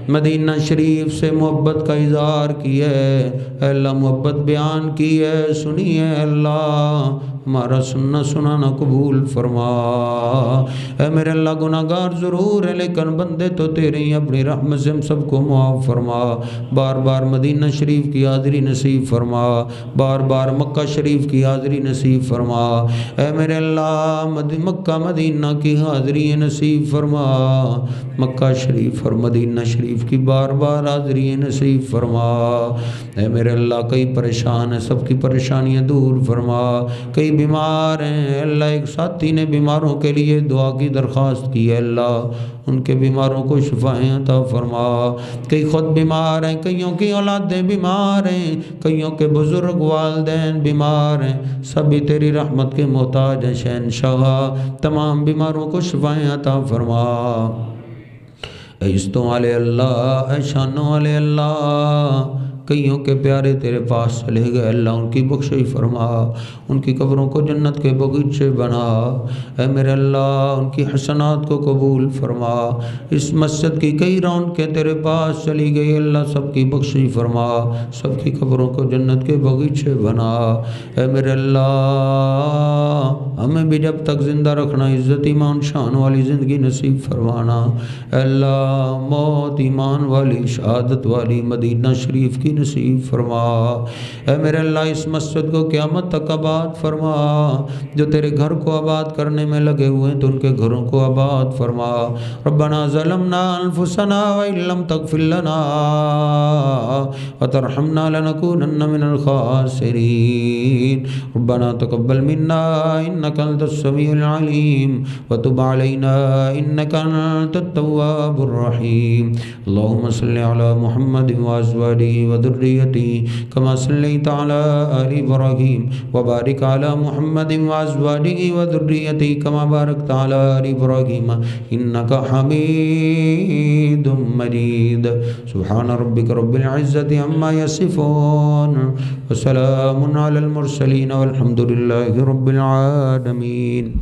مدینہ شریف سے محبت کا اظہار کی ہے اے اللہ، محبت بیان کی ہے، سنی ہے اللہ، ہمارا سننا سنانا قبول فرما۔ اے میرے اللہ، گناہ گار ضرور ہے لیکن بندے تو تیرے ہی، اپنی رحمت سے ہم سب کو معاف فرما۔ بار بار مدینہ شریف کی حاضری نصیب فرما، بار بار مکہ شریف کی حاضری نصیب فرما۔ اے میرے اللہ، مکہ مدینہ کی حاضری نصیب فرما، مکہ شریف اور مدینہ شریف کی بار بار حاضری نصیب فرما۔ اے میرے اللہ، کئی پریشان ہیں، سب کی پریشانیاں دور فرما۔ کئی بیمار ہیں اللہ، ایک ساتھی نے بیماروں کے لیے دعا کی درخواست کی ہے اللہ، ان کے بیماروں کو شفائیں عطا فرما۔ کئی خود بیمار ہیں، کئیوں کی اولادیں بیمار ہیں، کئیوں کے بزرگ والدین بیمار ہیں، سبھی تیری رحمت کے محتاج ہیں شہنشاہ، تمام بیماروں کو شفائیں عطا فرما۔ اے عزتوں والے اللہ، اے شانوں والے اللہ، کئیوں کے پیارے تیرے پاس چلے گئے، اللہ ان کی بخشش فرما، ان کی قبروں کو جنت کے باغیچے بنا۔ اے میرے اللہ ان کی حسنات کو قبول فرما۔ اس مسجد کی کئی رونقیں تیرے پاس چلی گئی، اللہ سب کی بخشش فرما، سب کی قبروں کو جنت کے باغیچے بنا۔ اے میرے اللہ ہمیں بھی جب تک زندہ رکھنا، عزت ایمان شان والی زندگی نصیب فرمانا۔ اے اللہ موت ایمان والی شہادت والی مدینہ شریف کی نصیب فرما۔ اے میرے اللہ اس مسجد کو قیامت تک آباد فرما، جو تیرے گھر کو آباد کرنے میں لگے ہوئے ہیں تو ان کے گھروں کو آباد فرما۔ ربنا ظلمنا انفسنا وان لم تغفر لنا وترحمنا لنكونن من الخاسرين ربنا تقبل منا انك انت السميع العليم وتب علينا انك انت التواب الرحيم اللهم صل على محمد وازواجه وذريته كما صليت على آل ابراهيم وبارك على محمد وازواجه وذريته كما باركت على آل ابراهيم انك حميد مجيد سبحان ربك رب العزة عما يصفون وسلام على المرسلين والحمد لله رب العالمين۔